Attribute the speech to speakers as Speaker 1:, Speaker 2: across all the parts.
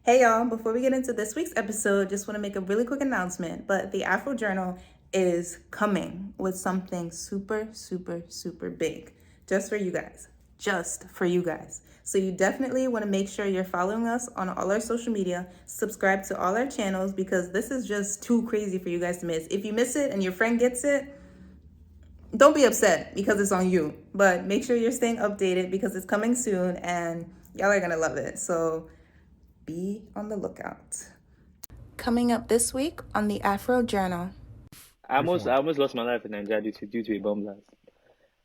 Speaker 1: Hey y'all, before we get into this week's episode, just want to make a really quick announcement. But the Afro Journal is coming with something super, super, super big just for you guys. Just for you guys. So you definitely want to make sure you're following us on all our social media, subscribe to all our channels because this is just too crazy for you guys to miss. If you miss it and your friend gets it, don't be upset because it's on you. But make sure you're staying updated because it's coming soon and y'all are going to love it. So be on the lookout. Coming up this week on the Afro Journal.
Speaker 2: I almost lost my life in Nigeria due to a bomb blast.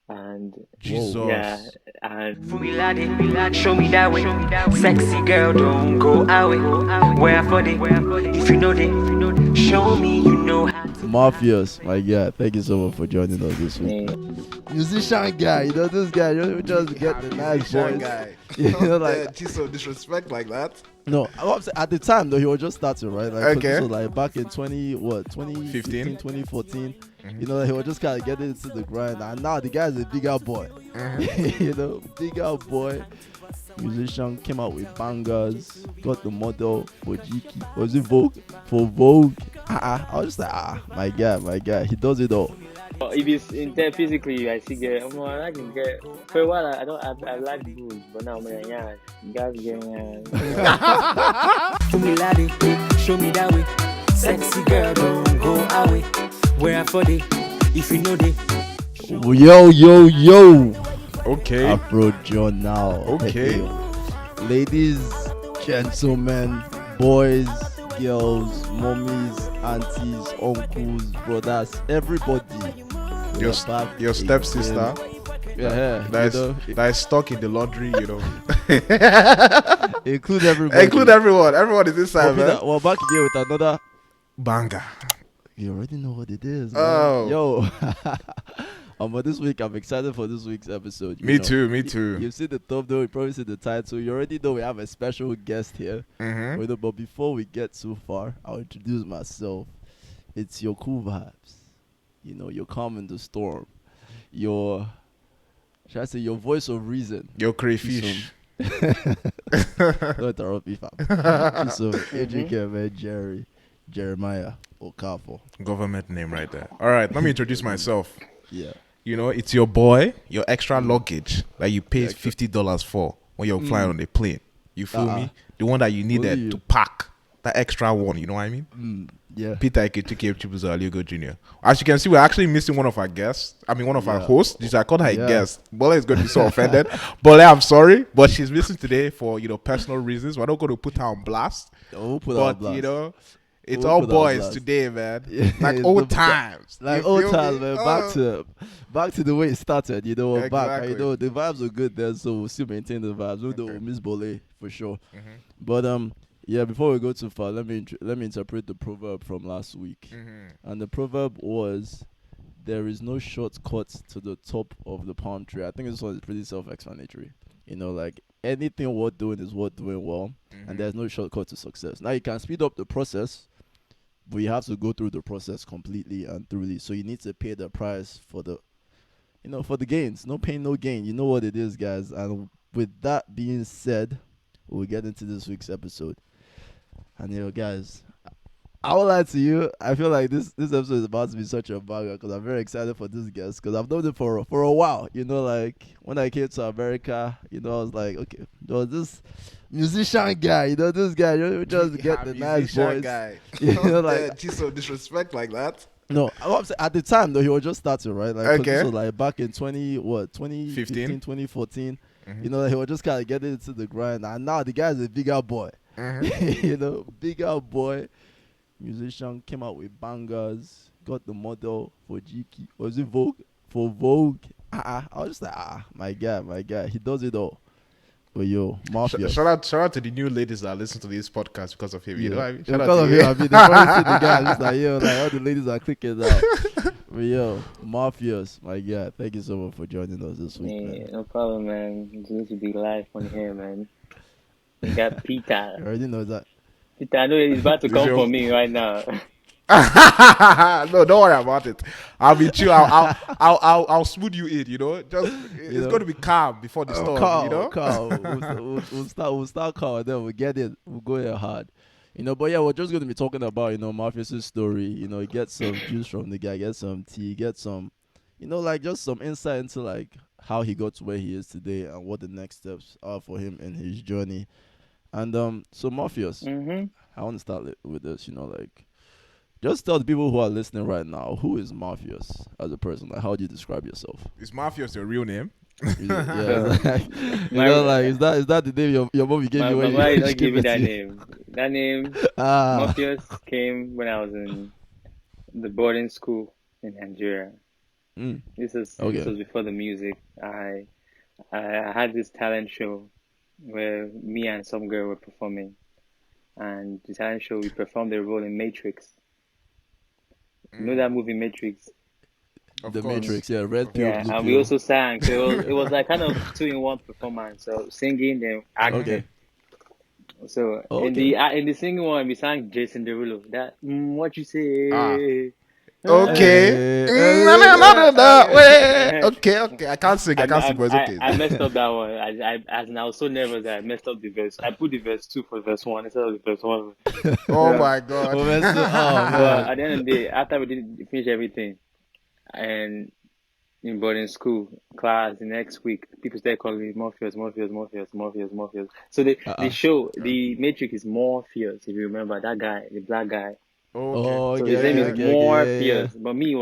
Speaker 2: And
Speaker 3: Jesus.
Speaker 2: yeah, and
Speaker 4: Show me that way. Sexy girl, don't go away. Where for the if you know the show me you know how to.
Speaker 3: Muffius, my God, thank you so much for joining us this week. Musician guy, this guy, you just get the nice voice.
Speaker 5: Guy.
Speaker 3: You know, like
Speaker 5: so disrespect like that.
Speaker 3: no, at the time though he was just starting, right? Like,
Speaker 5: Okay.
Speaker 3: so like back in 2015, 2014. You know, he was just kind of getting into the grind, and now the guy's a bigger boy. You know, bigger boy. Musician came out with bangers, got the model for GK. Was it Vogue? For Vogue. I was just like, my guy, he does it all.
Speaker 2: if it's in there physically, I see get. I can get. For a while, I like blues, but now I'm like, yeah, guys getting.
Speaker 4: Show me that way. Sexy girl, don't go away. Where for the if you know the
Speaker 3: Yo.
Speaker 5: Okay.
Speaker 3: Afro Journal.
Speaker 5: Okay.
Speaker 3: Ladies, gentlemen, boys, girls, mommies, aunties, uncles, brothers, everybody.
Speaker 5: Your stepsister
Speaker 3: Yeah,
Speaker 5: that is stuck in the laundry,
Speaker 3: include everybody.
Speaker 5: Include everyone. Everyone is inside, man.
Speaker 3: Well, back again with another.
Speaker 5: Banger.
Speaker 3: You already know what it is, man.
Speaker 5: Oh.
Speaker 3: Yo. But this week I'm excited for this week's episode.
Speaker 5: Me too.
Speaker 3: You've seen the thumbnail, you probably see the title. You already know we have a special guest here.
Speaker 5: Mm-hmm.
Speaker 3: But before we get too far, I'll introduce myself. It's your cool vibes. You know, your calm in the storm. Your voice of reason.
Speaker 5: Your crayfish.
Speaker 3: Don't interrupt me, fam. So, AJ man, Jeremiah Okafor.
Speaker 5: Government name right there. All right, let me introduce myself.
Speaker 3: Yeah.
Speaker 5: It's your boy, your extra luggage that you paid $50 for when you're flying on a plane. You feel me? The one that you needed to pack. That extra one, you know what I mean?
Speaker 3: Yeah.
Speaker 5: Peter Ikechukwu Chibuzo Aligo Jr. As you can see, we're actually missing one of our guests. One of our hosts. I called her a guest. Bola is going to be so offended. Bola, I'm sorry, but she's missing today for personal reasons. We're not going to put her on blast. It's all boys today, man. Like old times.
Speaker 3: Like old times, man. Back to the way it started. Exactly. Back. The vibes are good there, so we'll still maintain the vibes. We'll miss Bole for sure.
Speaker 5: Mm-hmm.
Speaker 3: But yeah, before we go too far, let me interpret the proverb from last week.
Speaker 5: Mm-hmm.
Speaker 3: And the proverb was, there is no shortcut to the top of the palm tree. I think this one is pretty self-explanatory. Like anything worth doing is worth doing well, and there's no shortcut to success. Now you can speed up the process, but you have to go through the process completely and thoroughly. So you need to pay the price for the gains. No pain, no gain. You know what it is, guys. And with that being said, we'll get into this week's episode. And guys, I will lie to you. I feel like this episode is about to be such a banger because I'm very excited for this guest because I've known him for a while. Like when I came to America, I was like, okay, there was this musician guy. This guy, you just get the nice voice.
Speaker 5: Guy.
Speaker 3: Like
Speaker 5: so disrespect like that.
Speaker 3: No, at the time though he was just starting, right? Like,
Speaker 5: okay.
Speaker 3: So like back in 2015, 2014.
Speaker 5: Mm-hmm.
Speaker 3: He was just kind of getting into the grind, and now the guy's a bigger boy.
Speaker 5: Mm-hmm.
Speaker 3: Bigger boy. Musician came out with bangers, got the model for GK. Was it Vogue? For Vogue. I was just like, my guy, he does it all. But yo, Mafia.
Speaker 5: Shout out to the new ladies that listen to this podcast because of him. You know what I mean?
Speaker 3: Shout out to him. They probably see the guy just like, all the ladies are clicking out. But yo, Mafias, my God, thank you so much for joining us this week.
Speaker 2: Yeah,
Speaker 3: man.
Speaker 2: no problem, man. It's good to be live on here, man. We got Peter.
Speaker 3: I already know that.
Speaker 2: Peter, I know he's about to come for me right now.
Speaker 5: No, don't worry about it. I'll be chill. I'll smooth you in. Just it's going to be calm before the storm.
Speaker 3: Calm, calm. We'll start calm, and then we'll get it. We'll go here hard. But yeah, we're just going to be talking about Muffius' story. Get some juice from the guy, get some tea, get some, like just some insight into like how he got to where he is today and what the next steps are for him in his journey. And so Muffius, I want to start with this. Like, just tell the people who are listening right now, who is Muffius as a person? Like, how do you describe yourself?
Speaker 5: Is Muffius your real name?
Speaker 3: Yeah, is that the name your mom gave you?
Speaker 2: Why did not give me that name? That name, Muffius, came when I was in the boarding school in Nigeria. This was before the music. I had this talent show where me and some girl were performing, and the talent show we performed the role in Matrix. You know that movie Matrix?
Speaker 3: The Matrix, yeah, red pill.
Speaker 2: Yeah, and we also sang. So it was like kind of 2-in-1 performance. So singing then acting. Okay. So in the singing one, we sang Jason Derulo. That what you say?
Speaker 5: Okay. Okay. I can't sing, but it's okay.
Speaker 2: I messed up that one. I was so nervous that I messed up the verse. I put the verse 2 for verse 1 instead of the verse 1.
Speaker 5: Oh my God.
Speaker 2: But at the end of the day, after we did finish everything, and in boarding school class the next week, people started calling me Muffius. So the show, the Matrix is Muffius, if you remember that guy, the black guy.
Speaker 5: Okay.
Speaker 2: So his name is Muffius. But me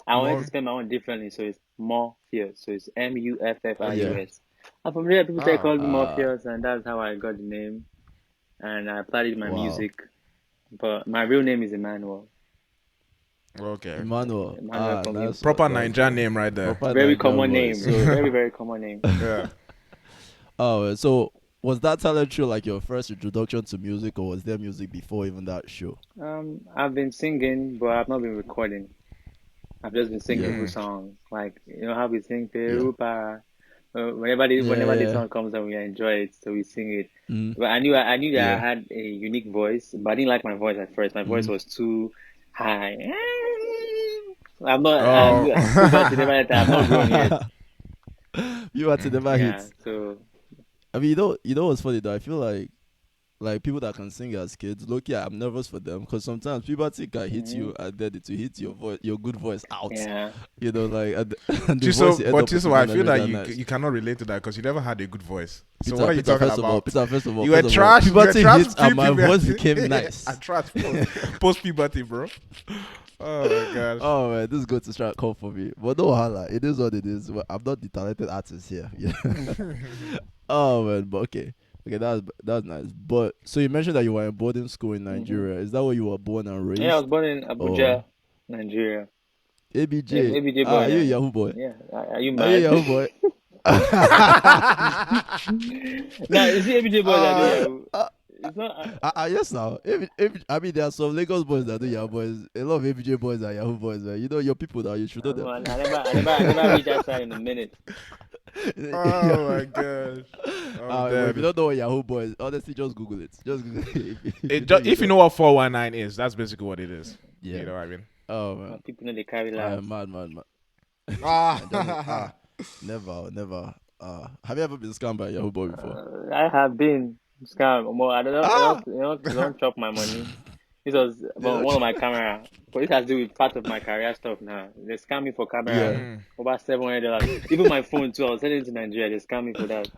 Speaker 2: I wanted to spell my own differently, so it's Muffius. So it's Muffius. And from there, people started calling me Muffius, and that's how I got the name. And I applied it in my music. But my real name is Emmanuel.
Speaker 5: Okay.
Speaker 3: Emmanuel.
Speaker 5: That's proper Nigerian name right there.
Speaker 2: Very common name. Very, very common name.
Speaker 5: Yeah.
Speaker 3: So was that talent show like your first introduction to music, or was there music before even that show?
Speaker 2: I've been singing, but I've not been recording. I've just been singing good songs. Like, how we sing Perupa. Whenever the song comes on, we enjoy it, so we sing it. But I knew that I had a unique voice, but I didn't like my voice at first. My voice was too high. I'm not. I'm not grown yet.
Speaker 3: You had to never hit.
Speaker 2: So
Speaker 3: I mean, what's funny though? I feel like people that can sing as kids, look, I'm nervous for them because sometimes puberty can hit you and then it will hit your voice, your good voice out.
Speaker 2: Yeah.
Speaker 3: And
Speaker 5: I feel that you cannot relate to that because you never had a good voice. So what are you talking about?
Speaker 3: First of all,
Speaker 5: you were trash.
Speaker 3: Puberty hit and my voice became nice.
Speaker 5: I trash post puberty, bro. Oh my gosh.
Speaker 3: Oh man, this is going to start call for me. But no hala, it is what it is. I'm not the talented artist here. Oh man, but okay, that's nice. But so you mentioned that you were in boarding school in Nigeria. Is that where you were born and raised?
Speaker 2: Yeah, I was born in Abuja, Nigeria.
Speaker 3: ABJ.
Speaker 2: Yeah, ABJ boy.
Speaker 3: Are you a Yahoo boy?
Speaker 2: Yeah. Are you mad?
Speaker 3: Are you a Yahoo boy?
Speaker 2: No, is it ABJ boy that do Yahoo? It's not.
Speaker 3: Yes, now. I mean, there are some Lagos boys that do Yahoo boys. A lot of ABJ boys are Yahoo boys. Your people now. You should know them.
Speaker 2: I never reached that side in a minute.
Speaker 5: Oh my gosh.
Speaker 3: If you don't know what Yahoo boys, honestly, just Google it. Just Google it.
Speaker 5: If you know what 419 is, that's basically what it is. Yeah. You know what I mean?
Speaker 3: Oh man.
Speaker 2: People know they carry lives.
Speaker 3: Mad. Never. Have you ever been scammed by a Yahoo boy before?
Speaker 2: I have been scammed. I don't chop my money. This was one of my camera. But this has to do with part of my career stuff now. They scam me for camera for about $700. Even my phone too. I was sending it to Nigeria. They scam me for that.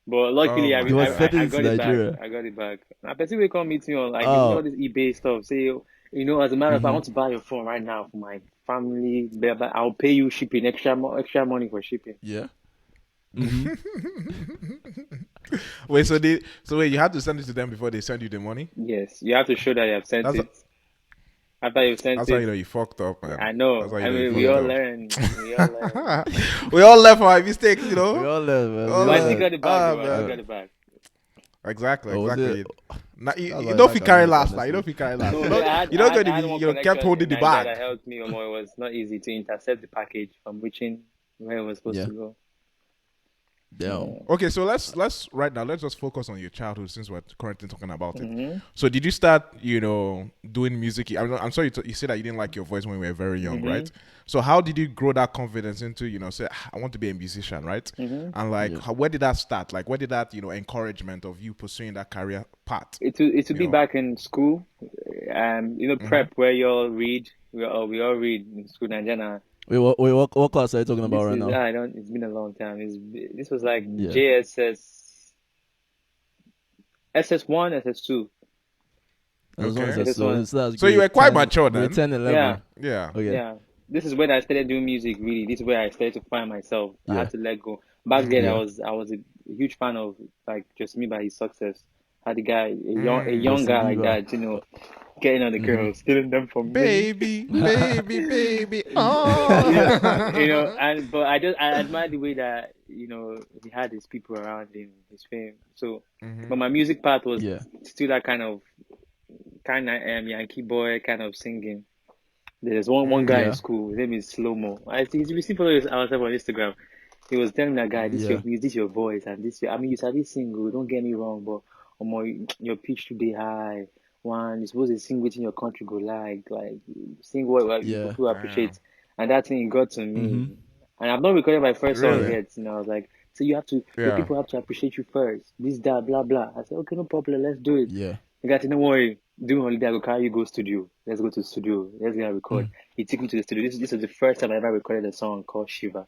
Speaker 2: But luckily, I got it back. I got it back. I person will come meet me on all this eBay stuff. Say, as a matter of fact, I want to buy your phone right now for my family. I'll pay you shipping, extra money for shipping.
Speaker 3: Yeah.
Speaker 5: Wait, so you had to send it to them before they send you the money?
Speaker 2: Yes, you have to show that you have sent it. After you sent it,
Speaker 5: that's how you know you fucked up, man.
Speaker 2: I know. We all learn.
Speaker 5: We all learn from our mistakes,
Speaker 3: We all learn, man.
Speaker 2: I got it back.
Speaker 5: Exactly. You don't feel carry last, like you don't feel carry last. You don't going to be kept holding the bag.
Speaker 2: That helped me. It was not easy to intercept the package from reaching where it was supposed to go.
Speaker 3: Damn.
Speaker 5: Okay, so let's right now let's just focus on your childhood since we're currently talking about it.
Speaker 2: Mm-hmm.
Speaker 5: So did you start, doing music? I'm sorry you said that you didn't like your voice when you were very young,
Speaker 2: Mm-hmm.
Speaker 5: right? So how did you grow that confidence into, say, I want to be a musician, right?
Speaker 2: Mm-hmm.
Speaker 5: And like,
Speaker 3: Yeah.
Speaker 5: where did that start? Like, where did that, encouragement of you pursuing that career path?
Speaker 2: It would be
Speaker 5: know?
Speaker 2: back in school, prep where you all read. We all read in school, Nigerian.
Speaker 3: Wait, what class are you talking about
Speaker 2: This
Speaker 3: right
Speaker 2: is
Speaker 3: now?
Speaker 2: I don't. It's been a long time. This was like
Speaker 3: Yeah.
Speaker 2: JSS, SS1, SS2.
Speaker 3: As long as
Speaker 5: Okay.
Speaker 3: that's so, that's
Speaker 5: So you were
Speaker 3: grade
Speaker 5: quite
Speaker 3: 10
Speaker 5: mature
Speaker 3: grade
Speaker 5: then.
Speaker 3: 10, 11.
Speaker 2: Yeah,
Speaker 5: Yeah.
Speaker 3: Okay.
Speaker 2: yeah. This is when I started doing music. Really, this is where I started to find myself. I
Speaker 3: Yeah.
Speaker 2: had to let go. Back then,
Speaker 3: Yeah.
Speaker 2: I was a huge fan of like just me by his success. Had a guy, a young
Speaker 3: Justin
Speaker 2: guy like
Speaker 3: Bieber.
Speaker 2: that, getting on the girls, stealing them from me.
Speaker 5: Baby. Oh.
Speaker 2: But I admire the way that he had his people around him, his fame. So, but my music part was
Speaker 3: Yeah.
Speaker 2: still that kind of Yankee boy kind of singing. There's one guy in
Speaker 3: Yeah.
Speaker 2: school. His name is Slomo. We see follow ourselves on Instagram. He was telling that guy,
Speaker 3: Yeah.
Speaker 2: this your voice and this. I mean, you said this single. Don't get me wrong, but your pitch today high. One, you're supposed to sing within your country go like sing what
Speaker 3: Yeah.
Speaker 2: people appreciate, and that thing got to me.
Speaker 3: Mm-hmm.
Speaker 2: And I've not recorded my first song
Speaker 5: Really?
Speaker 2: yet. I was like, so you have to, your
Speaker 5: Yeah.
Speaker 2: people have to appreciate you first. This, that, blah, blah. I said, okay, no problem. Let's do it.
Speaker 3: Yeah.
Speaker 2: You got to know worry. During holiday, I go carry you go studio. Let's go to the studio. Let's get a record. He took me to the studio. This is the first time I ever recorded a song called Shiva.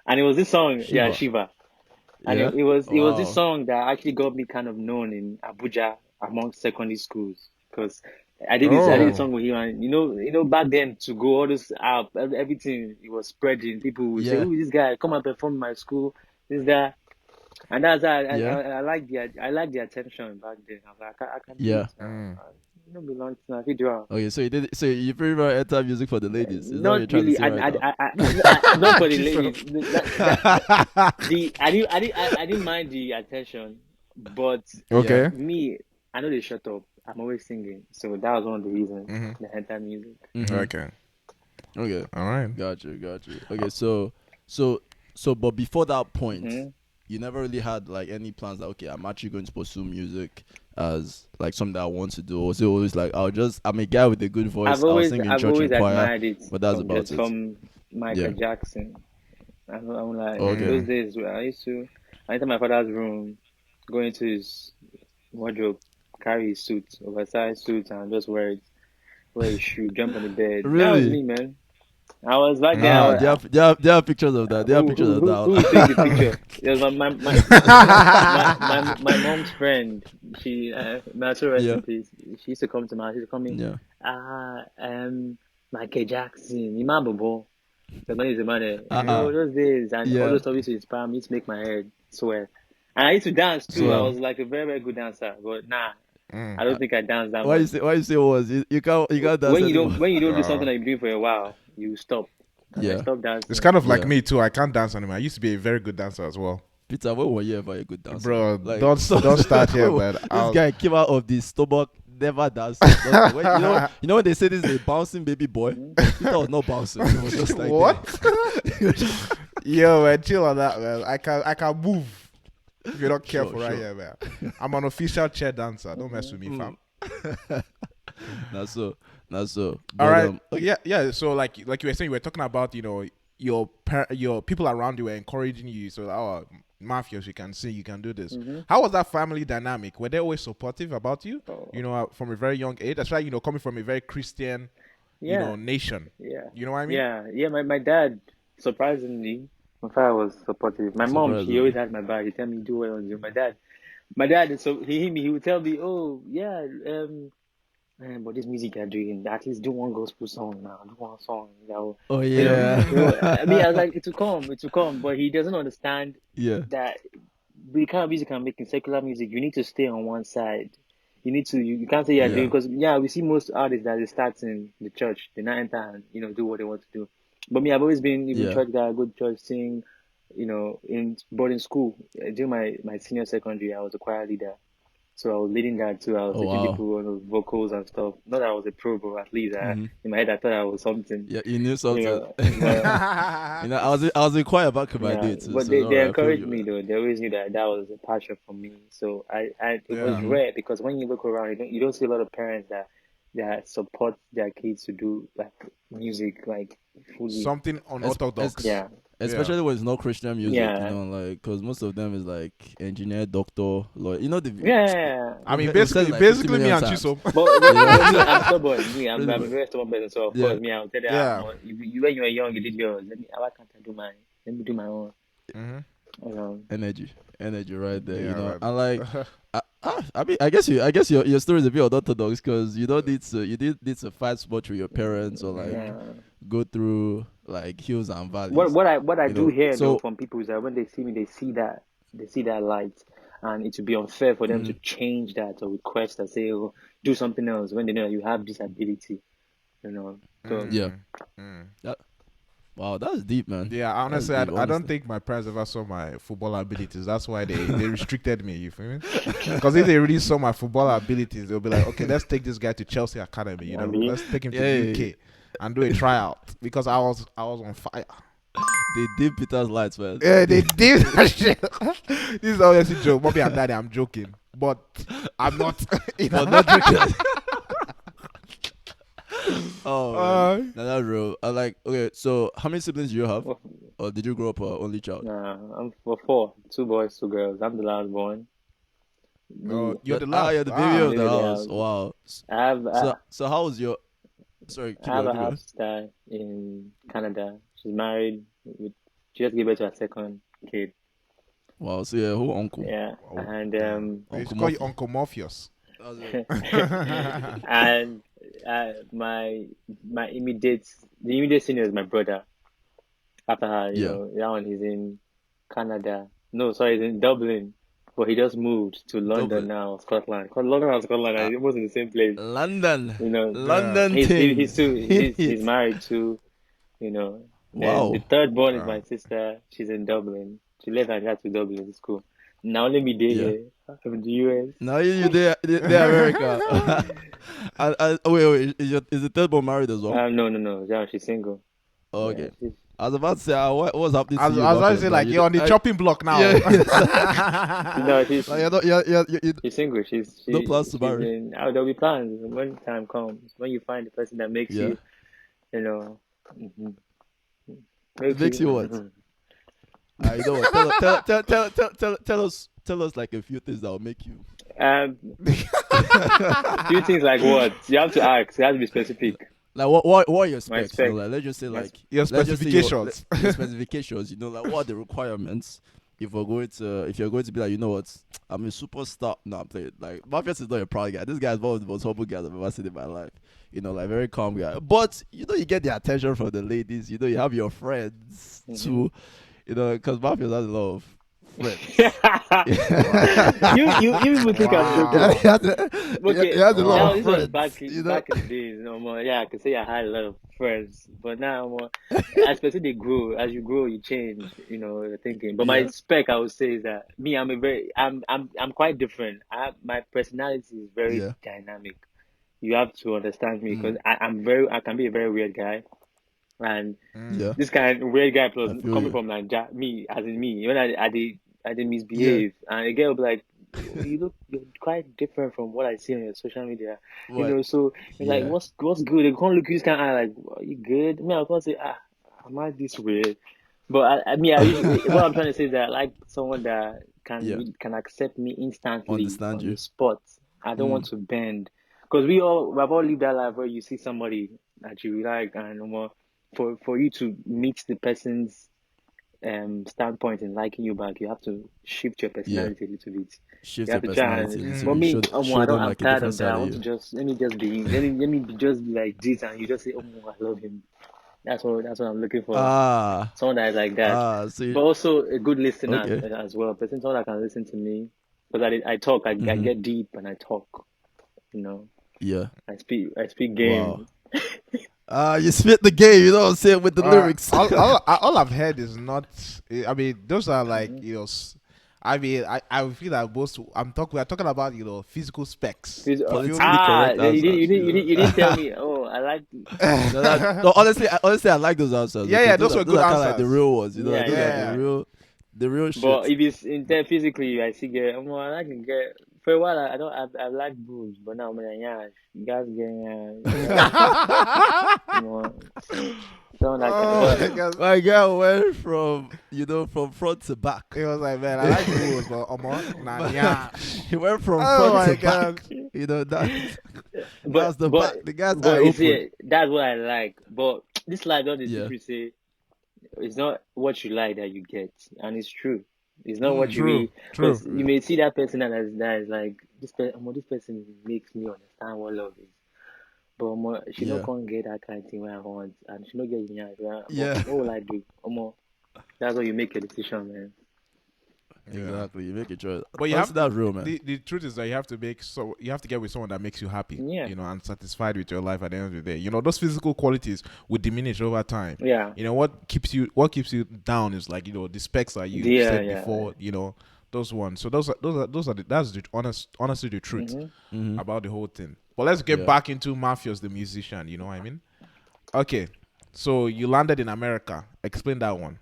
Speaker 2: And it was this song, Shiva. And
Speaker 3: Yeah.
Speaker 2: it was this
Speaker 3: Wow.
Speaker 2: song that actually got me kind of known in Abuja among secondary schools because I did a song with him, and back then to go all this out, everything it was spreading. People would say,
Speaker 3: Yeah.
Speaker 2: "Who is this guy? Come and perform in my school." This that, and that's how
Speaker 3: Yeah.
Speaker 2: I like the attention back then. I was like, I can do
Speaker 3: Yeah.
Speaker 2: it now. I don't belong to now. If you draw.
Speaker 3: Okay, so you pretty much enter music for the ladies. Is that what you're
Speaker 2: Not
Speaker 3: trying
Speaker 2: really.
Speaker 3: to say right now?
Speaker 2: Not for the ladies. I didn't mind the attention, but
Speaker 5: Okay.
Speaker 2: me, I know they shut up. I'm always singing, so that was one of the reasons that I entered music.
Speaker 5: Okay.
Speaker 3: Okay.
Speaker 5: All right.
Speaker 3: Got you. Okay, so but before that point, you never really had like any plans that I'm actually going to pursue music as like something that I want to do. Or was it always like I'm a guy with a good voice, I'll sing in church and choir,
Speaker 2: admired it,
Speaker 3: but that's about it.
Speaker 2: From Michael Jackson. I'm like
Speaker 3: Okay.
Speaker 2: those days where I enter my father's room, go into his wardrobe, carry his suit, oversized suit, and just wear his shoe, jump on the bed.
Speaker 3: Really?
Speaker 2: That was me, man. I was back there.
Speaker 3: There are pictures of that. There are pictures of that.
Speaker 2: Who will take the picture? It was my mom's friend. She, may I rest in peace. She used to come to my house. She used to come in.
Speaker 3: Yeah.
Speaker 2: Michael Jackson, Imambo. The money is the money. Those days and all
Speaker 3: Yeah.
Speaker 2: those stuff used to inspire me to make my head swear. And I used to dance too. I was like a very, very good dancer, but nah. I don't think I danced that
Speaker 3: Why
Speaker 2: much.
Speaker 3: you say was you can't dance
Speaker 2: when you
Speaker 3: anymore.
Speaker 2: don't do something that you've been doing for a while, you stop. And I stopped dancing.
Speaker 5: It's kind of like me too. I can't dance anymore. I used to be a very good dancer as well.
Speaker 3: Peter, when were you ever a good dancer?
Speaker 5: Bro,
Speaker 3: Like,
Speaker 5: don't start here, man.
Speaker 3: This guy came out of the stomach, never danced. You know when they say this is a bouncing baby boy? Peter was not bouncing. He was just like
Speaker 5: what? Yo, man, chill on that, man. I can move. If you're not careful right here, man. I'm an official chair dancer. Don't mess with me, fam.
Speaker 3: Not so. But,
Speaker 5: All right. Yeah. So like you were saying, you were talking about your people around you were encouraging you. So Muffius, you can sing, you can do this. How was that family dynamic? Were they always supportive about you? From a very young age. That's right. Coming from a very Christian, nation.
Speaker 2: Yeah.
Speaker 5: You know what I mean?
Speaker 2: Yeah. My dad, surprisingly, my father was supportive. My mom, she always had my back. He tell me do well on you. My dad, so he would tell me, oh yeah, but this music you're doing, at least do one gospel song now, do one song.
Speaker 3: Oh yeah.
Speaker 2: I mean, I was like, it will come, but he doesn't understand that the kind of music I'm making, secular music, you need to stay on one side. You can't say you're doing, because we see most artists that they start in the church, they not enter and do what they want to do. But me, I've always been church guy, go to church, sing, in boarding school. During my senior secondary, I was a choir leader. So I was leading that too. I was teaching people on the vocals and stuff. Not that I was a pro, but at least in my head I thought I was something.
Speaker 3: Yeah, you knew something.
Speaker 2: I
Speaker 3: was in choir back in my day too.
Speaker 2: But
Speaker 3: so
Speaker 2: they encouraged me though. They always knew that was a passion for me. So it was rare because when you look around, you don't see a lot of parents that support their kids to do like music like fully.
Speaker 5: Something unorthodox.
Speaker 2: Yeah.
Speaker 3: Especially when it's not Christian music, like because most of them is like engineer, doctor, lawyer.
Speaker 5: I mean, basically me and Chisom.
Speaker 2: But I'm stubborn. I'm a very stubborn person. So of course, I'll tell you, when you were young, you did yours. Why can't I do mine? Let me do my own.
Speaker 3: Energy, right there. And like, I mean, I guess your story is a bit unorthodox because you did need to fight sport with your parents or like go through like hills and valleys.
Speaker 2: What I do hear though from people is that when they see me, they see that light, and it would be unfair for them to change that or request and say, "Oh, do something else," when they know you have this ability. So
Speaker 3: wow, that's deep, man.
Speaker 5: Yeah, honestly, I don't think my parents ever saw my football abilities. That's why they restricted me. You feel me? Because if they really saw my football abilities, they'll be like, okay, let's take this guy to Chelsea Academy. Let's take him to the UK and do a tryout. Because I was on fire.
Speaker 3: They did Peter's lights, man.
Speaker 5: Yeah, they did that shit. This is obviously a joke. Mommy and daddy, I'm joking, but I'm not.
Speaker 3: But not joking. Oh, no, that's real. Okay, so how many siblings do you have? Or did you grow up only child?
Speaker 2: I'm for 4, 2 boys, 2 girls. I'm the last born.
Speaker 5: You're the last.
Speaker 3: You're the baby of the house. Wow. So how was your? Sorry,
Speaker 2: I have a half sister in Canada. She's married. She just gave birth to her second kid.
Speaker 3: Wow. So yeah, who uncle?
Speaker 2: Yeah, and
Speaker 5: they call you Uncle Muffius.
Speaker 2: And the immediate senior is my brother. After her, that one he's in Canada. No, sorry, he's in Dublin, but he just moved to London now, Scotland. Because London and Scotland are almost in the same place.
Speaker 3: London,
Speaker 2: London. He's married to,
Speaker 3: Wow.
Speaker 2: The third born is my sister. She's in Dublin. She left and got to Dublin school. Now let me there from the US.
Speaker 3: Now you there America. Wait, is the third born married as well?
Speaker 2: No. Yeah, she's single.
Speaker 3: Oh, okay. Yeah, I was about to say, what was happening to you?
Speaker 5: I was about to say, like, you're on the chopping block now.
Speaker 2: No, she's she's single. She's
Speaker 3: no plans to marry.
Speaker 2: There'll be plans when time comes. When you find the person that makes you,
Speaker 3: makes you what? I know what. Tell us like a few things that will make you.
Speaker 2: Few things like what? You have to ask. You have to be specific.
Speaker 3: Like what are your specs? Like, let's just say like
Speaker 5: your specifications.
Speaker 3: Your specifications. Like what are the requirements if you're going to be like, you know what, I'm a superstar. No, I'm playing. Like Muffius is not a proud guy. This guy is one of the most humble guys I've ever seen in my life. Like very calm guy. But you get the attention from the ladies. You have your friends too. Because Muffius has a lot of friends.
Speaker 2: you even think I'm joking.
Speaker 3: He has a lot of friends.
Speaker 2: Back in the days, I can say I had a lot of friends, but now especially they grow. As you grow, you change. Your thinking. But my spec, I would say, is that me, I'm quite different. My personality is very dynamic. You have to understand me because I can be a very weird guy. And this kind of weird guy plus coming from Nigeria, me as in me, when I did misbehave, and a girl will be like, you're quite different from what I see on your social media. So it's like, what's good? They can't look at this kind of eye like, are you good? I can't say, am I this weird? But what I'm trying to say is that I like someone that can accept me instantly on the spot. I don't want to bend. Because we've all lived that life where you see somebody that you like, and for you to meet the person's standpoint in liking you back, you have to shift your personality a little bit.
Speaker 3: Shift your personality.
Speaker 2: For me, I'm tired of that. I want to let me just be like this, and you just say, I love him. That's what I'm looking for. Someone that is like that. But also a good listener as well. Someone that can listen to me. Because I talk, I get deep and I talk.
Speaker 3: Yeah.
Speaker 2: I speak game.
Speaker 3: Wow. You spit the game, you know what I'm saying, with the lyrics.
Speaker 5: all I've heard is not. I mean, those are like I mean, I feel that most. We're talking about physical specs.
Speaker 3: Politically correct
Speaker 2: you
Speaker 3: answers.
Speaker 2: didn't tell me. Oh, I like.
Speaker 3: No, honestly, I like those answers.
Speaker 5: Yeah,
Speaker 3: because
Speaker 5: those were good
Speaker 3: are kind of like the
Speaker 5: answers.
Speaker 3: real ones.
Speaker 2: Yeah,
Speaker 3: Those are
Speaker 5: yeah.
Speaker 3: the real shit.
Speaker 2: But if it's in there physically, I see get. I like to get. For a while, I don't. I like boobs, but now I'm like, yeah, you guys getting. Someone like
Speaker 3: My guy went from front to back.
Speaker 5: It was like, man, I like boobs, but nah, yeah.
Speaker 3: He went from
Speaker 5: Oh
Speaker 3: front
Speaker 5: my
Speaker 3: to
Speaker 5: God.
Speaker 3: back. That's
Speaker 2: but
Speaker 3: the back. The guy's
Speaker 2: but
Speaker 3: eye
Speaker 2: you
Speaker 3: open.
Speaker 2: see, that's what I like. But this life, all the
Speaker 3: Yeah.
Speaker 2: people say, it's not what you like that you get, and it's true. It's not what you mean.
Speaker 5: True.
Speaker 2: Because you may see that person that is like this person makes me understand what love is. But she not gonna get that kind of thing when I want, and she not get
Speaker 3: Yeah.
Speaker 2: What will I do? That's how you make a decision, man.
Speaker 3: Exactly, you make a choice.
Speaker 5: But you
Speaker 3: Honestly, that's real, man.
Speaker 5: The truth is that you have to get with someone that makes you happy, and satisfied with your life at the end of the day. Those physical qualities will diminish over time.
Speaker 2: Yeah.
Speaker 5: What keeps you down is like the specs that you said before. Those ones. So that's the honestly the truth about the whole thing. But let's get back into Muffius the musician. You know what I mean? Okay, so you landed in America. Explain that one.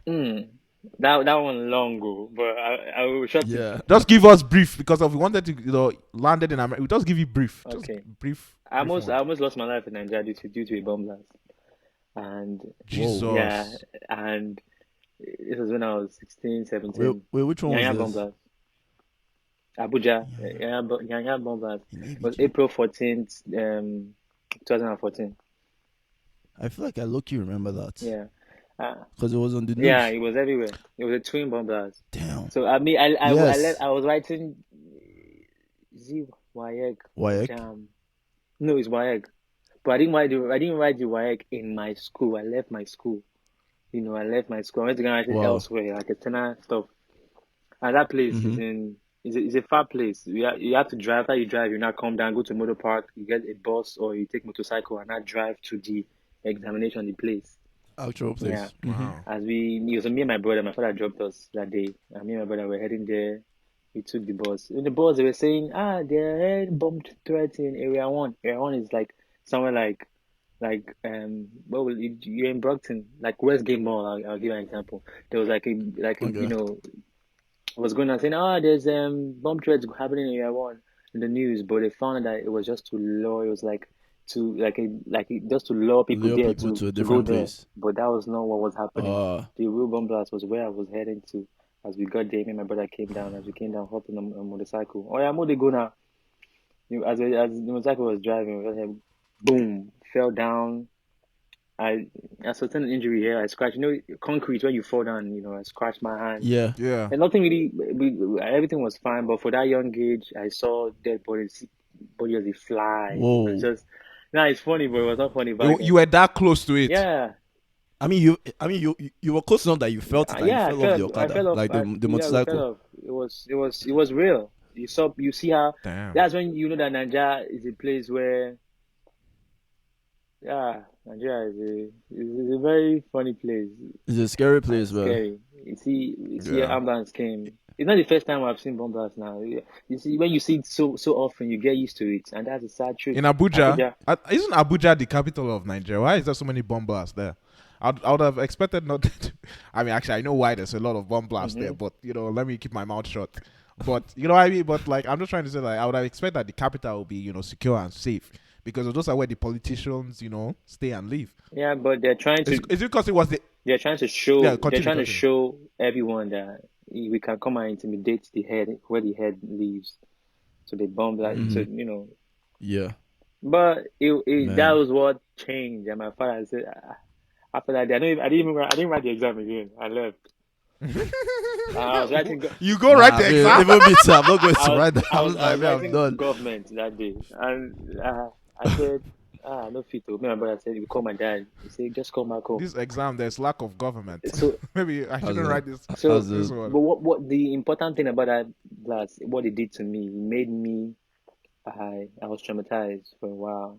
Speaker 2: That one long ago, but I will shut it.
Speaker 5: Just give us brief, because if we wanted to landed in America, we just give you brief.
Speaker 2: Okay.
Speaker 5: Just brief.
Speaker 2: I almost lost my life in Nigeria due to a bomb blast. And
Speaker 5: Jesus.
Speaker 2: Yeah, and this was when I was 16, 17.
Speaker 3: Wait, which one was
Speaker 2: bomb
Speaker 3: this?
Speaker 2: blast. Abuja. Yanya bomb blast. It was April 14th, 2014.
Speaker 3: I feel like I low-key remember that.
Speaker 2: Yeah.
Speaker 3: Because it was on the news.
Speaker 2: Yeah, it was everywhere. It was a twin bomb blast.
Speaker 3: Damn.
Speaker 2: So I mean, I was writing.
Speaker 3: WAEC?
Speaker 2: No, it's WAEC. But I didn't write the WAEC in my school. I left my school. I went to go and write it elsewhere, like external stuff. And that place is a far place. You have to drive. After you drive, you now come down, go to motor park, you get a bus or you take motorcycle and now drive to the examination, the place.
Speaker 3: Actual place.
Speaker 2: Yeah.
Speaker 5: Wow.
Speaker 2: It was me and my brother. My father dropped us that day. And me and my brother were heading there. We took the bus. In the bus, they were saying, there are bomb threats in Area 1. Area 1 is like somewhere like you're in Brockton, like Westgate Mall. I'll give you an example. There was was going on saying, there's bomb threats happening in Area 1 in the news, but they found that it was just to lure. It was just to lure people there to
Speaker 3: a different place.
Speaker 2: But that was not what was happening. The real bomb blast was where I was heading to. As we got there, me and my brother came down. As we came down, hopped on a motorcycle. Oh yeah, I'm going go now. As the motorcycle was driving, boom, fell down. I sustained an injury here. I scratched. Concrete when you fall down. I scratched my hand.
Speaker 3: Yeah.
Speaker 2: And nothing really. Everything was fine. But for that young age, I saw dead bodies. Body as a fly.
Speaker 3: Whoa.
Speaker 2: It was just. It's funny, but it was not funny.
Speaker 5: You were that close to it.
Speaker 2: Yeah.
Speaker 3: I mean, you were close enough that you felt it.
Speaker 2: Yeah,
Speaker 3: you fell off the Okada, like the motorcycle.
Speaker 2: It was real. You see how.
Speaker 5: Damn.
Speaker 2: That's when you know that Nigeria is a place where. Yeah, Nigeria is a very funny place.
Speaker 3: It's a scary place, bro.
Speaker 2: Scary. You see, ambulance came. It's not the first time I've seen bomb blasts now. You see, when you see it so often, you get used to it, and that's a sad truth.
Speaker 5: In Abuja, isn't Abuja the capital of Nigeria? Why is there so many bomb blasts there? I would have expected not. I mean, actually, I know why there's a lot of bomb blasts there, but let me keep my mouth shut. But you know what I mean. But like, I'm just trying to say, like, I would have expected that the capital will be, secure and safe, because those are where the politicians, stay and live.
Speaker 2: Yeah, but they're trying to.
Speaker 5: Is it because it was the?
Speaker 2: They're trying to show.
Speaker 5: Yeah,
Speaker 2: they're trying to show everyone that we can come and intimidate the head where the head lives. So they bomb that. So
Speaker 3: Yeah.
Speaker 2: But that was what changed, and my father said. After that, I didn't write the exam again. I left. I was writing.
Speaker 5: You go write the exam.
Speaker 3: Even me too. I'm not going to write that.
Speaker 2: I was
Speaker 3: I'm done.
Speaker 2: Government that day, and I said, no fit. Me and my brother said, "You call my dad." He said, "Just call back home."
Speaker 5: This exam, there's lack of government.
Speaker 2: So
Speaker 5: maybe I shouldn't write this.
Speaker 2: So,
Speaker 5: this one.
Speaker 2: But what the important thing about that blast, what it did to me, it made me, I was traumatized for a while.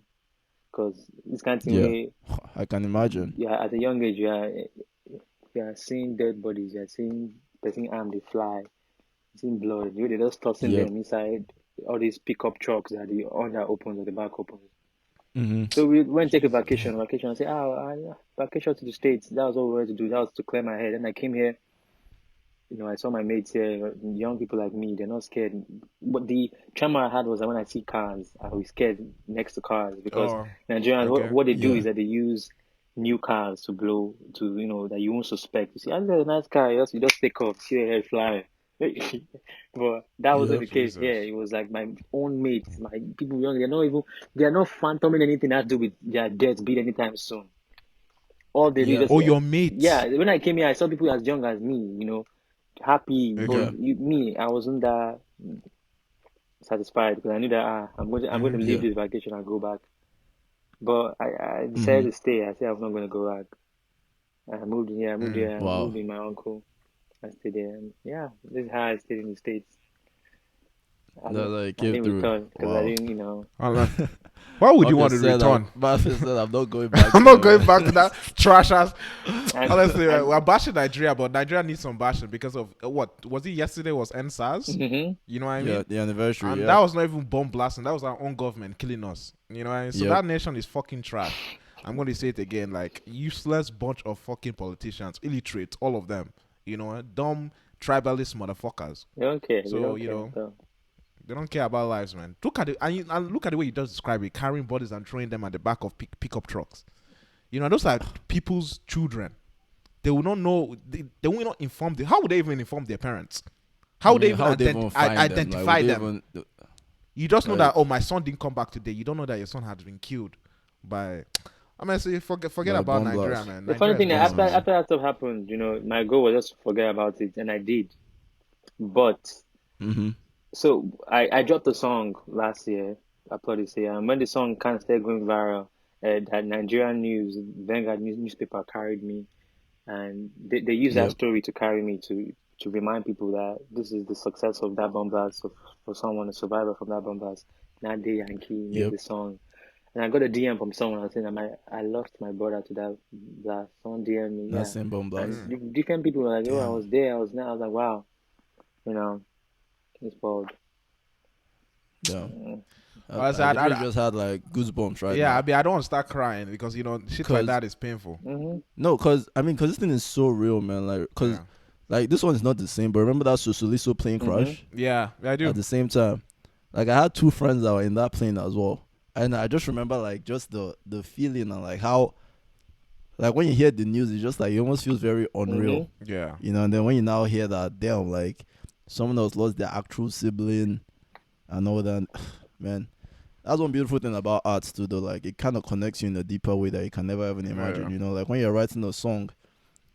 Speaker 2: Because this kind of thing,
Speaker 3: I can imagine.
Speaker 2: Yeah, at a young age, you are seeing dead bodies, you are seeing person arm they fly. seen blood. They just tossing
Speaker 3: Yep.
Speaker 2: them inside all these pickup trucks that the under opens or the back opens.
Speaker 3: Mm-hmm.
Speaker 2: So we went to take a vacation. I said, vacation to the States. That was all we wanted to do. That was to clear my head. And I came here. I saw my mates here, young people like me. They're not scared. But the trauma I had was that when I see cars, I was scared next to cars because Nigerians,
Speaker 5: okay.
Speaker 2: what they do
Speaker 3: Yeah.
Speaker 2: is that they use new cars to blow that you won't suspect. You see, that's a nice car. You just take off, see the head flying. But that wasn't the case here. It was like my own mates, my people young. They're not phantoming anything that has to do with their death beat anytime soon. All they do is
Speaker 3: Yeah.
Speaker 2: just
Speaker 5: Your mates.
Speaker 2: yeah. When I came here, I saw people as young as me. Happy, but
Speaker 3: Okay.
Speaker 2: I wasn't that satisfied because I knew that I'm going to leave
Speaker 3: Yeah.
Speaker 2: this vacation and go back. But I decided to stay. I said I'm not going to go back. I moved in here. I moved here. I
Speaker 3: Wow.
Speaker 2: moved with my uncle. I stayed there. And yeah, this is how I stayed in the States. I didn't return because I didn't.
Speaker 5: Why would you want to return?
Speaker 3: Muffius said, I'm not going back.
Speaker 5: I'm not going back to that trash ass.
Speaker 2: And-
Speaker 5: Honestly, we're bashing Nigeria, but Nigeria needs some bashing because of what was it yesterday? Was NSAS?
Speaker 2: Mhm.
Speaker 5: You know what I mean?
Speaker 3: Yeah, the anniversary.
Speaker 5: And
Speaker 3: Yeah.
Speaker 5: that was not even bomb blasting. That was our own government killing us. You know what I mean? So
Speaker 3: Yep.
Speaker 5: that nation is fucking trash. I'm going to say it again, like useless bunch of fucking politicians, illiterate, all of them. Dumb tribalist motherfuckers.
Speaker 2: They don't care.
Speaker 5: So,
Speaker 2: They don't care. So.
Speaker 5: They don't care about lives, man. Look at it, and look at the way you just describe it, carrying bodies and throwing them at the back of pickup trucks. Those are people's children. They will not know. They will not inform them. How would they even inform their parents? How would they even identify them? You just know that my son didn't come back today. You don't know that your son has been killed by. So forget about Nigeria, man.
Speaker 2: The funny thing after that stuff happened, my goal was just to forget about it, and I did. But. So I dropped a song last year, uploaded this year, and when the song kind of started going viral, that Nigerian news, Vanguard newspaper carried me, and they used that story to carry me to remind people that this is the success of that bomb blast, for someone, a survivor from that bomb blast. Nade Yankee made the song, and I got a DM from someone saying that I lost my brother to that blast. Someone DM me,
Speaker 3: That same bomb blast.
Speaker 2: and different people were like, I was there, I was there. I was like, wow, it's bold.
Speaker 3: Yeah.
Speaker 5: I
Speaker 3: just had like goosebumps right now.
Speaker 5: Yeah, I don't want to start crying because shit like that is painful.
Speaker 2: Mm-hmm.
Speaker 3: No, cause this thing is so real, man. Like, this one is not the same. But remember that Sosoliso plane crash?
Speaker 5: Yeah, I do.
Speaker 3: At the same time, like I had two friends that were in that plane as well, and I just remember like just the feeling and like how, like when you hear the news, it's just like it almost feels very unreal.
Speaker 5: Yeah.
Speaker 3: And then when you now hear that, damn, like someone else lost their actual sibling and all that, man. That's one beautiful thing about arts too, though. Like it kind of connects you in a deeper way that you can never even imagine. Like when you're writing a song,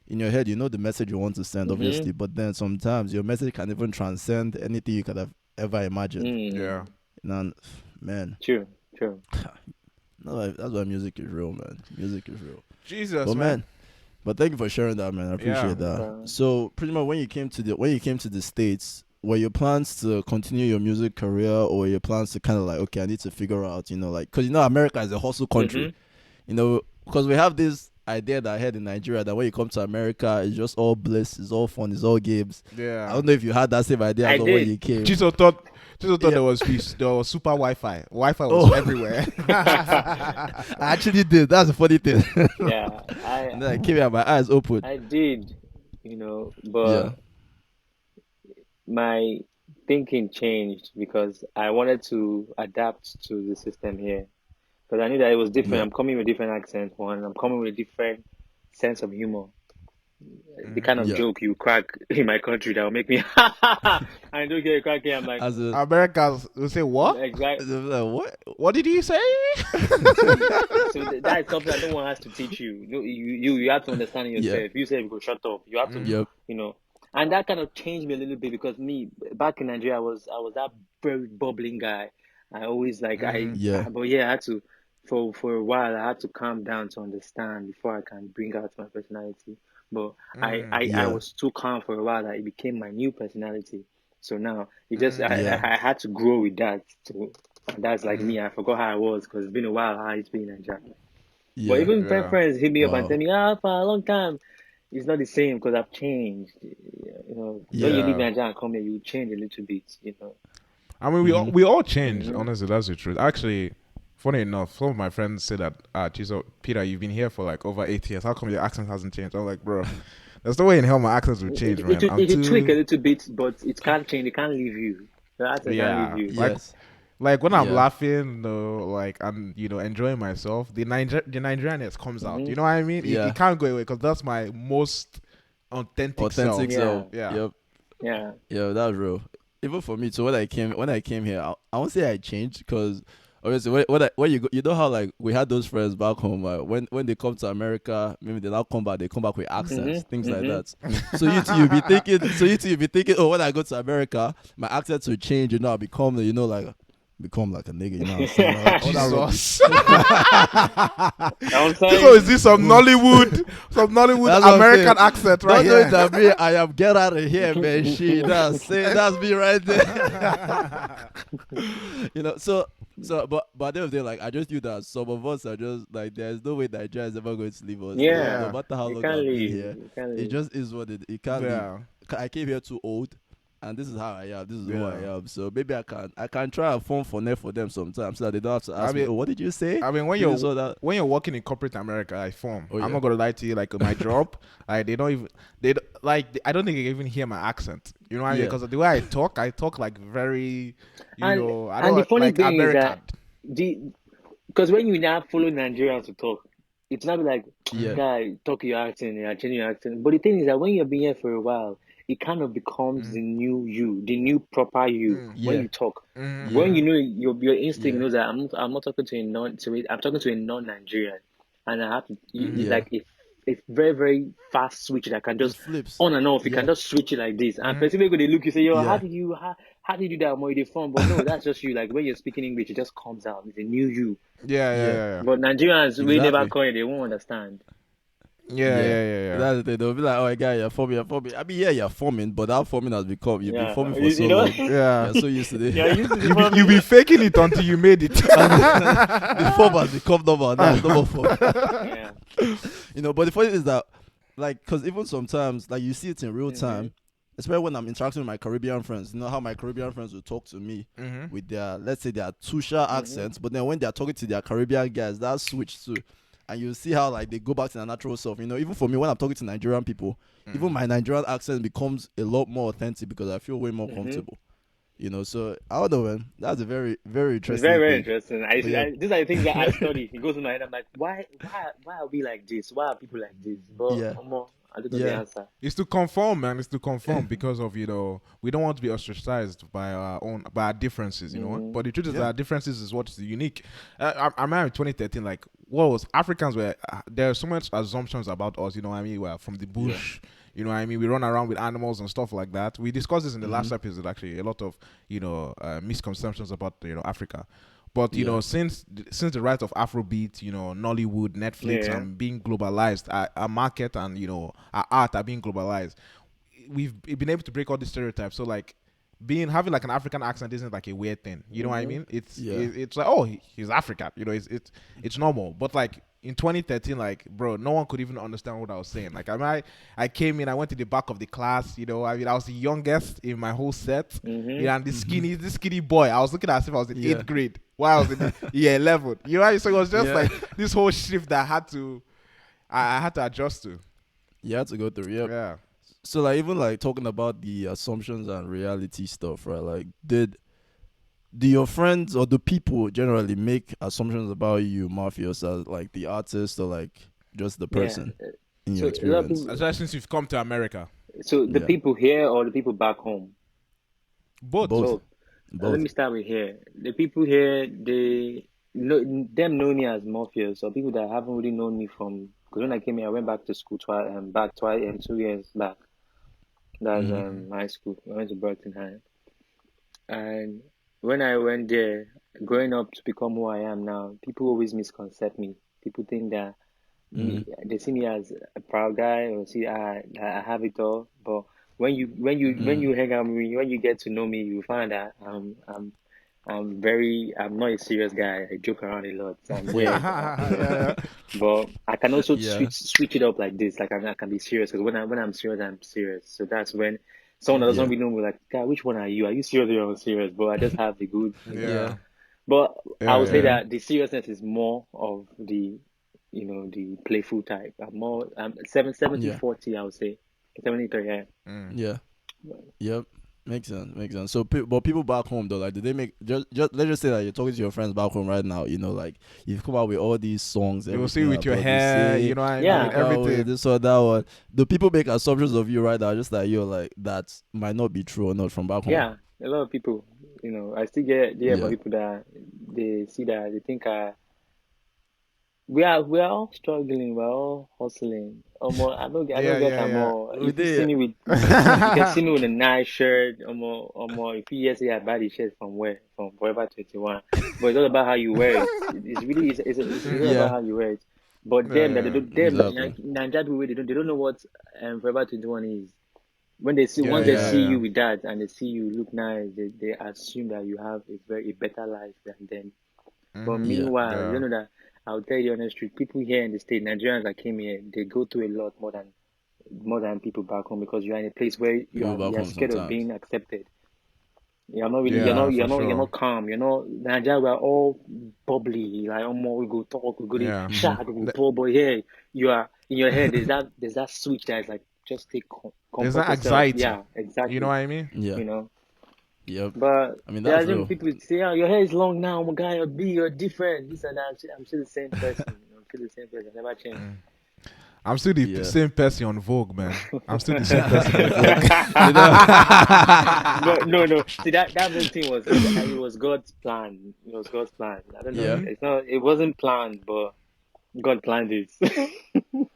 Speaker 3: in your head, the message you want to send, obviously, but then sometimes your message can even transcend anything you could have ever imagined.
Speaker 5: Yeah.
Speaker 3: Man.
Speaker 2: True.
Speaker 3: No, that's why music is real, man. Music is real.
Speaker 5: Jesus,
Speaker 3: but man. But thank you for sharing that, man. I appreciate that. So pretty much when you came to the States, were your plans to continue your music career, or your plans to kind of like, okay, I need to figure out, because America is a hustle country, because we have this idea that I had in Nigeria that when you come to America, it's just all bliss, it's all fun, it's all games.
Speaker 5: Yeah.
Speaker 3: I don't know if you had that same idea when you came.
Speaker 5: Jesus thought there was super Wi-Fi. Wi-Fi was everywhere.
Speaker 3: I actually did. That's a funny thing.
Speaker 2: Yeah.
Speaker 3: And then I came here, my eyes open.
Speaker 2: I did, but my thinking changed because I wanted to adapt to the system here. Because I knew that it was different. I'm coming with a different accent, I'm coming with a different sense of humor. The kind of joke you crack in my country that will make me I don't get a crack here. I'm like,
Speaker 5: Americans will say what?
Speaker 2: Exactly.
Speaker 3: Like,
Speaker 5: what did he say?
Speaker 2: So that is something that no one has to teach you. You have to understand it yourself. You say go shut up. You have to and that kind of changed me a little bit because me back in Nigeria I was that very bubbling guy. I always but I had to for a while I had to calm down to understand before I can bring out my personality. But I was too calm for a while that it became my new personality. So now it just I had to grow with that. So that's like me. I forgot how I was because it's been a while how it's been in Nigeria. But even friends hit me up and tell me, for a long time it's not the same because I've changed. You know, when you leave Nigeria and come here, you change a little bit. You know.
Speaker 5: I mean, we all change. Honestly, that's the truth. Actually, funny enough, some of my friends say that, Jesus, Peter, you've been here for like over 8 years. How come your accent hasn't changed? I'm like, bro, there's no way in hell my accent will change, man.
Speaker 2: It will tweak a little bit, but it can't change. It can't leave you. The accent can't leave you.
Speaker 5: Like when I'm laughing, like I'm, enjoying myself, the Nigerianness comes out. You know what I mean? It can't go away because that's my most authentic self.
Speaker 3: Yeah, that's real. Even for me, so when I came here, I won't say I changed because obviously when you go, you know how like we had those friends back home. When they come to America, maybe they now come back. They come back with accents, things like that. So you be thinking, oh, when I go to America, my accent will change. I'll become like a nigga, you know what I'm saying?
Speaker 5: So is this some Nollywood American accent right here?
Speaker 3: Don't know I am get out of here, man. Shit, that's me right there. But at the end of the day, like I just knew that some of us are just like there's no way Nigeria is ever going to leave us.
Speaker 2: Yeah,
Speaker 3: no matter how long I've been here, it just is what it can't leave. I came here too old. And this is how I am. This is who I am. So maybe I can try a phone for them sometimes so that they don't have to ask me, what did you say?
Speaker 5: I mean, when you're working in corporate America, I form. I'm not gonna lie to you. Like my job, like I don't think they even hear my accent. You know what I mean? Because the way I talk like very, I don't
Speaker 2: the funny
Speaker 5: like
Speaker 2: thing
Speaker 5: American.
Speaker 2: Is that because when you now follow Nigerians to talk, it's not like guy talk your accent, you're changing your accent. But the thing is that when you've been here for a while, it kind of becomes the new you, the new proper you when you talk. When you know your instinct knows that I'm not talking to I'm talking to a non-Nigerian, and I have to like it's very very fast switch that can just on and off. You can just switch it like this, and people they look you say, yo, how did you do that? More you fun, but no, that's just you. Like when you're speaking English, it just comes out. It's a new you.
Speaker 5: Yeah.
Speaker 2: But Nigerians, we never call it. They won't understand.
Speaker 5: Yeah.
Speaker 3: That's the thing. They'll be like, "Oh, guy, you're forming." I mean, you're forming, but that forming has become you've been forming for so long.
Speaker 5: Yeah,
Speaker 3: you're so used to it.
Speaker 5: You've been faking it until you made it.
Speaker 3: The form has become normal. Now it's normal form. But the funny thing is that, like, because even sometimes, like, you see it in real time, especially when I'm interacting with my Caribbean friends. You know how my Caribbean friends will talk to me with their, let's say, their Tusha accents, but then when they're talking to their Caribbean guys, that switch too. And you see how like they go back to their natural self. Even for me, when I'm talking to Nigerian people, even my Nigerian accent becomes a lot more authentic because I feel way more comfortable. So I don't know, man. That's a very, very interesting.
Speaker 2: It's very, very interesting. These are the things that I study. It goes in my head. I'm like, why are we like this? Why are people like this? But I don't know the answer.
Speaker 5: It's to conform, man. It's to conform because of we don't want to be ostracized by our differences, But the truth is that our differences is what's unique. I remember in 2013, like Africans were there are so much assumptions about us. You know what I mean? We're from the bush. You know what I mean? We run around with animals and stuff like that. We discussed this in the last episode, actually. A lot of, misconceptions about, Africa. But, since the rise of Afrobeats, Nollywood, Netflix, and being globalized, our market and, our art are being globalized, we've been able to break all these stereotypes. So, like, having like an African accent isn't like a weird thing. You know what I mean? It's like, oh, he's African. It's normal. But, like, in 2013, like, bro, no one could even understand what I was saying. Like, I came in, I went to the back of the class, I was the youngest in my whole set. And this skinny boy, I was looking as if I was in 8th grade while I was in year 11. You know, so it was just like this whole shift that I had to adjust to.
Speaker 3: You had to go through, yeah. So, like, even, like, talking about the assumptions and reality stuff, right? Like, do your friends or the people generally make assumptions about you, Muffius, as like the artist or like just the person in your experience?
Speaker 5: Especially since you've come to America.
Speaker 2: So the people here or the people back home?
Speaker 5: Both.
Speaker 2: Let me start with here. The people here, they know me as Muffius, or people that haven't really known me from. Because when I came here, I went back to school twice, 2 years back. That's high school. I went to Burton High, and when I went there, growing up to become who I am now, people always misconcept me. People think that they see me as a proud guy or see I have it all. But when you hang out with me, when you get to know me, you find that I'm I'm not a serious guy. I joke around a lot. I'm weird, but I can also switch it up like this. Like I can be serious because when I'm serious, I'm serious. So that's when someone that doesn't really know me like, God, which one are you? Are you serious or unserious? But I just have the good. But I would say that the seriousness is more of the, the playful type. I'm 70-40, I would say. 70-30,
Speaker 3: Yep. Makes sense. So, but people back home though, like, did they make just let's just say that you're talking to your friends back home right now, like you've come out with all these songs.
Speaker 5: They will see with your hair, everything.
Speaker 3: This or that one. Do people make assumptions of you right now, just like you're like that might not be true or not from back home?
Speaker 2: Yeah, a lot of people. I still get about people that they see that they think we are all struggling, we're all hustling. I don't get more. If you see me with you can see me with a nice shirt, if you say I buy the shirt from where? From Forever 21. But it's all about how you wear it. It's really all about how you wear it. But them Nigerian people, they don't know what Forever 21 is. When they see once they see you with that and they see you look nice, they assume that you have a better life than them. But meanwhile, you don't know that. I'll tell you the honest truth. People here in the state, Nigerians that came here, they go through a lot more than people back home because you are in a place where you're scared of being accepted. You're not really, you're not calm. Nigeria, we're all bubbly. Like, we go talk, we go to shout, we go talk. But here, you are in your head. There's that switch that is like just take
Speaker 5: there's that anxiety.
Speaker 2: Yeah, exactly.
Speaker 5: You know what I mean?
Speaker 3: Yeah.
Speaker 2: Yep. But
Speaker 3: I mean, that's real.
Speaker 2: People say, your hair is long now. Oh my God, you're big, you're different. This and that. I'm still the same person. I'm still the same person. Never changed.
Speaker 5: I'm still the same person on Vogue, man. I'm still the same person on
Speaker 2: Vogue. No. See, that whole thing was God's plan. It was God's plan. I don't know. It wasn't planned, but God planned it.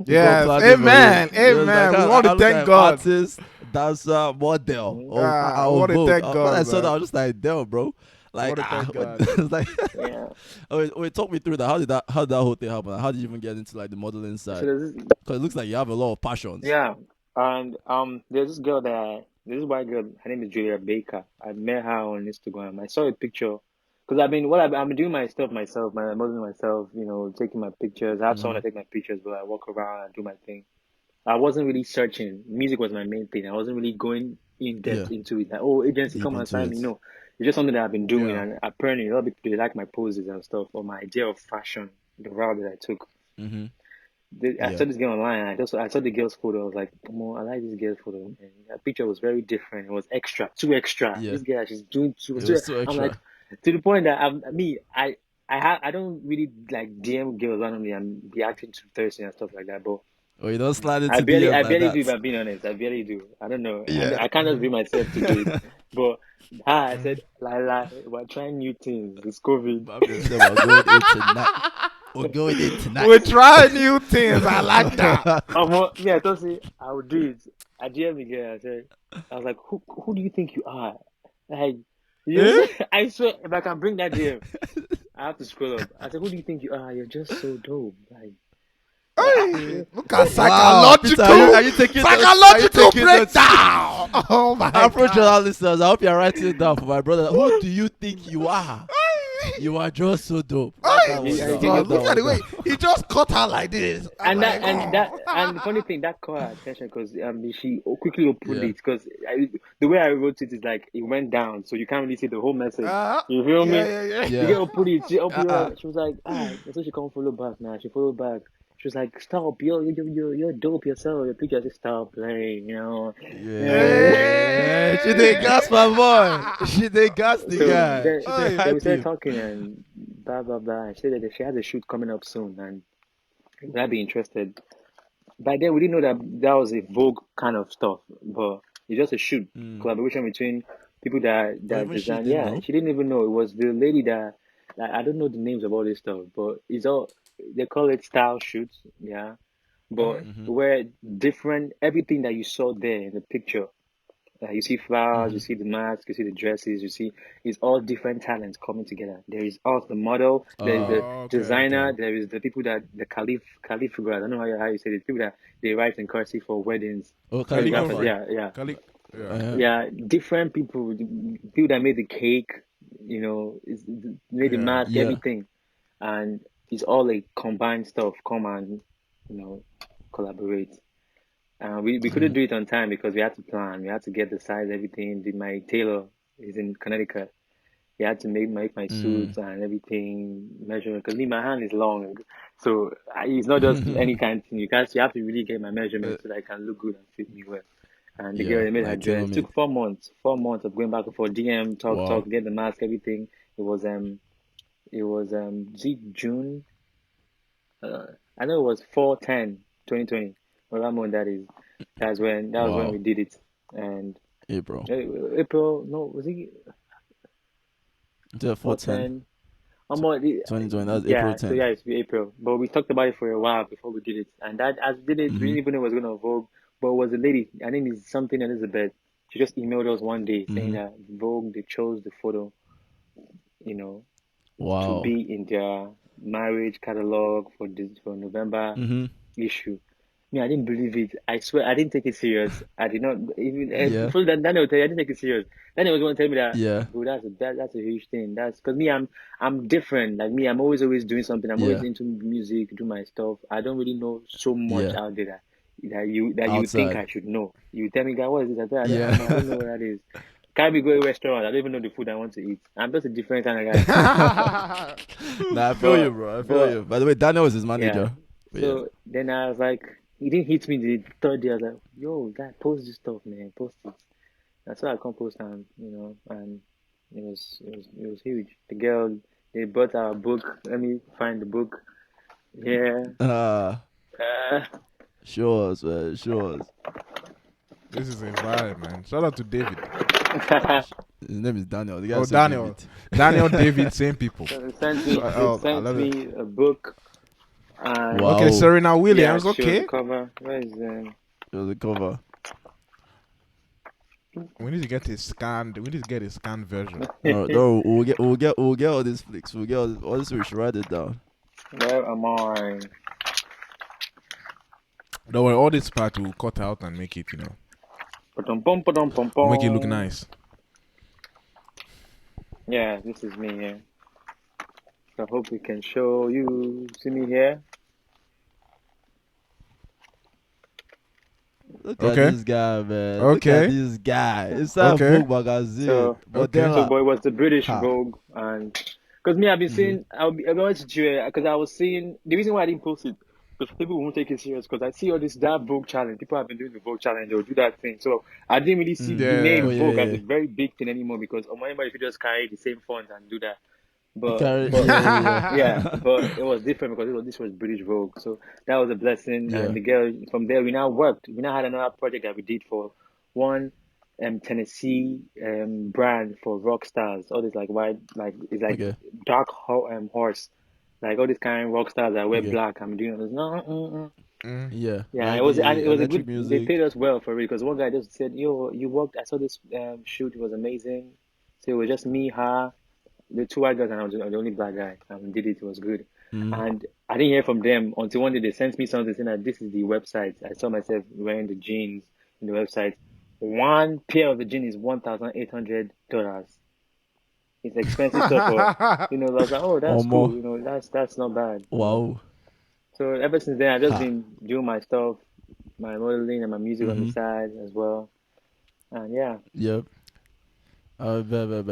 Speaker 5: Yes, amen. Like, we want to thank God.
Speaker 3: Artist, dancer, model.
Speaker 5: I want to thank God.
Speaker 3: When I saw that, I was just like, damn, bro. Like,
Speaker 5: like,
Speaker 3: wait, talk me through that. How did that whole thing happen? How did you even get into like the modeling side? Because it looks like you have a lot of passions.
Speaker 2: Yeah, and there's this white girl. Her name is Julia Baker. I met her on Instagram. I saw a picture because I've been doing my stuff myself, my modeling myself. Taking my pictures. I have someone to take my pictures, but I walk around and do my thing. I wasn't really searching. Music was my main thing. I wasn't really going in depth into it. Like, agency, come and sign me. No. It's just something that I've been doing, and apparently a lot of people they like my poses and stuff, or my idea of fashion, the route that I took. I saw this girl online. I saw the girl's photo. I was like, I like this girl's photo. And that picture was very different. It was too extra. This girl, she's doing too extra. I'm like, to the point that I don't really like DM girls randomly and be acting too thirsty and stuff like that. But
Speaker 3: you don't slide into
Speaker 2: I barely
Speaker 3: like
Speaker 2: do. If I'm being honest, I barely do. I don't know. I can't just bring myself to do it. But I said, we're trying new things. It's COVID.
Speaker 3: We're going in tonight.
Speaker 5: We're trying new things. I like that.
Speaker 2: I don't say I would do it. I DM the girl. I was like, who do you think you are? Like, I swear, if I can bring that DM, I have to scroll up. I said, who do you think you are? You're just so dope. Like.
Speaker 5: Hey, look at psychological.
Speaker 3: Are you taking
Speaker 5: psychological breakdown? Oh my
Speaker 3: Afro Journal listeners, I hope you're writing it down for my brother. Who do you think you are? You are just so dope.
Speaker 5: Look at the way he just cut her like this.
Speaker 2: And the funny thing that caught her attention because she quickly opened it because the way I wrote it is like it went down, so you can't really see the whole message. You feel me? You get opened it. She was like, so she can't follow back now. She followed back. She was like, stop, you're dope yourself. Your picture just stop playing,
Speaker 3: Yeah. She did gas my boy. She did gas the guy.
Speaker 2: They started talking and blah, blah, blah. She said that she has a shoot coming up soon and I'd be interested. By then, we didn't know that was a Vogue kind of stuff, but it's just a shoot. Collaboration between people that design. She didn't even know. It was the lady that, I don't know the names of all this stuff, but it's all, they call it style shoots, but where different, everything that you saw there in the picture, you see flowers, you see the mask, you see the dresses, you see, it's all different talents coming together. There is us, the model, there is the designer, there is the people that, the caliph figure, I don't know how you say it, people that they write in cursive for weddings.
Speaker 5: Caliph.
Speaker 2: Yeah, different people that made the cake, it's made the mask,
Speaker 3: Yeah.
Speaker 2: everything, and it's all like combined stuff. Come and collaborate. We couldn't do it on time because we had to plan. We had to get the size, everything. My tailor is in Connecticut. He had to make my suits and everything, measure. Because my hand is long, so it's not just any kind of thing. You have to really get my measurements so that it can look good and fit me well. And the girl
Speaker 3: Yeah,
Speaker 2: they made her
Speaker 3: like
Speaker 2: dress.
Speaker 3: tailor made.
Speaker 2: Took 4 months. 4 months of going back and forth, DM,
Speaker 3: Wow.
Speaker 2: talk, get the mask, everything. Was it June? I know it was 4/10/2020. Whatever month that is. That was when we
Speaker 3: Wow.
Speaker 2: did it. And
Speaker 3: April.
Speaker 2: April, no, was it
Speaker 3: Yeah, 410.
Speaker 2: 4/10? Almost,
Speaker 3: 2020. That's April
Speaker 2: yeah, so
Speaker 3: 10.
Speaker 2: yeah, it's April. But we talked about it for a while before we did it. And that as we did it, we
Speaker 3: Mm-hmm.
Speaker 2: didn't even know it was gonna Vogue. But it was a lady, her name is something Elizabeth. She just emailed us one day saying
Speaker 3: Mm-hmm.
Speaker 2: that Vogue they chose the photo, you know, to
Speaker 3: Wow.
Speaker 2: be in their marriage catalog for November
Speaker 3: Mm-hmm.
Speaker 2: issue. Me, I didn't believe it. I swear, I didn't take it serious. I did not even.
Speaker 3: Yeah.
Speaker 2: Before that, Daniel tell you, I didn't take it serious. Daniel was going to tell me that,
Speaker 3: Yeah.
Speaker 2: bro, that's a huge thing. That's because me, I'm different. Like me, I'm always doing something. I'm always
Speaker 3: Yeah.
Speaker 2: into music, do my stuff. I don't really know so much
Speaker 3: Yeah.
Speaker 2: out there that you think
Speaker 3: Outside.
Speaker 2: I should know. You tell me, guy, what is this? I tell you, I don't know
Speaker 3: Yeah.
Speaker 2: what that is. Can't be going to a restaurant. I don't even know the food I want to eat. I'm just a different kind of guy.
Speaker 3: Nah, I feel you,
Speaker 2: But
Speaker 3: bro. I feel
Speaker 2: but
Speaker 3: you. By the way, Daniel was his
Speaker 2: yeah.
Speaker 3: manager. But yeah.
Speaker 2: So then I was like, he didn't hit me the third day. I was like, yo, guy, post this stuff, man, post it. That's why I composed and it was huge. The girl, they bought our book. Let me find the book. Yeah.
Speaker 3: Uh,
Speaker 2: Uh,
Speaker 3: sure, man. Sure.
Speaker 5: This is a vibe, man. Shout out to David.
Speaker 3: His name is Daniel. The guy
Speaker 5: Oh,
Speaker 3: is so
Speaker 5: Daniel.
Speaker 3: David.
Speaker 5: Daniel, David, same people.
Speaker 2: so they sent
Speaker 5: So
Speaker 2: me they
Speaker 5: I
Speaker 2: sent
Speaker 5: love it.
Speaker 2: me a book and
Speaker 5: Okay,
Speaker 3: Wow.
Speaker 5: Serena
Speaker 2: yeah,
Speaker 5: Williams.
Speaker 2: she was the
Speaker 5: Okay.
Speaker 2: cover. Where is
Speaker 3: It was a cover.
Speaker 5: We need to get a scanned. We need to get a scanned version.
Speaker 3: No, we'll get all these flicks. We'll get all this. We should write it down.
Speaker 2: where am I?
Speaker 5: Don't worry, all this part we'll cut out and make it, we'll make it look nice.
Speaker 2: Yeah, this is me here. So I hope we can show you. See me here?
Speaker 3: Look
Speaker 5: Okay.
Speaker 3: at this guy, man. Look
Speaker 5: Okay.
Speaker 3: at this guy. It's a
Speaker 5: Okay.
Speaker 3: Vogue magazine.
Speaker 2: So,
Speaker 3: Modella.
Speaker 2: but it was the British
Speaker 3: Ha.
Speaker 2: Vogue, and because me, I've been seeing, I'll be honest with you, because I was seeing the reason why I didn't post it because people won't take it serious. Because I see all this that Vogue challenge. People have been doing the Vogue challenge. They'll do that thing. So I didn't really see the
Speaker 5: Yeah.
Speaker 3: Oh
Speaker 2: name
Speaker 3: yeah,
Speaker 2: Vogue as
Speaker 3: yeah.
Speaker 2: a very big thing anymore. Because on my if you just carry the same font and do that, but yeah, but it was different because this was British Vogue. So that was a blessing. And
Speaker 3: Yeah.
Speaker 2: the girl from there, we now worked. We now had another project that we did for one Tennessee brand for rock stars. All this like white, like it's like
Speaker 3: Okay.
Speaker 2: dark horse, like all these kind of rock stars that wear
Speaker 3: Okay.
Speaker 2: black. I'm doing this. No,
Speaker 3: Yeah.
Speaker 2: yeah, it
Speaker 3: Like
Speaker 2: was and it was a
Speaker 3: electric
Speaker 2: good. They
Speaker 3: music.
Speaker 2: paid us well for it because one guy just said, "Yo, you worked. I saw this shoot. It was amazing." So it was just me, her, the two white guys, and I was the only black guy. And we did it. It was good. And I didn't hear from them until one day they sent me something saying that this is the website. I saw myself wearing the jeans in the website. One pair of the jeans is $1,800. It's expensive stuff for I was like, oh,
Speaker 3: Or
Speaker 2: that's
Speaker 3: more.
Speaker 2: cool. That's not bad.
Speaker 3: Wow.
Speaker 2: So ever since then, I've just
Speaker 3: Ha.
Speaker 2: been doing my stuff, my modeling and my music on the side as well. And yeah,
Speaker 3: Yep.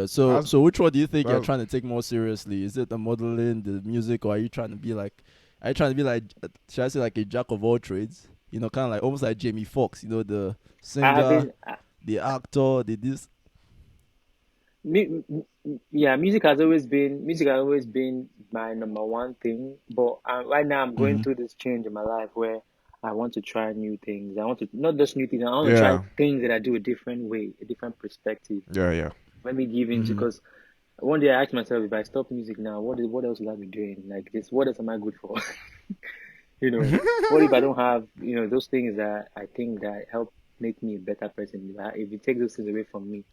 Speaker 3: So,
Speaker 5: That's,
Speaker 3: which one do you think you're
Speaker 5: that's,
Speaker 3: trying to take more seriously? Is it the modeling, the music, or are you trying to be like, should I say like a jack of all trades? Kind of like almost like Jamie Foxx. The
Speaker 2: I have
Speaker 3: singer,
Speaker 2: been.
Speaker 3: the actor, the this.
Speaker 2: Yeah, music has always been my number one thing. But right now, I'm going through this change in my life where I want to try new things. I want to not just new things. I want to try
Speaker 5: yeah.
Speaker 2: things that I do a different way, a different perspective.
Speaker 5: Yeah.
Speaker 2: Let me give into because one day I asked myself, if I stop music now, what else will I be doing? Like this, what else am I good for? What if I don't have those things that I think that help make me a better person? If you take those things away from me,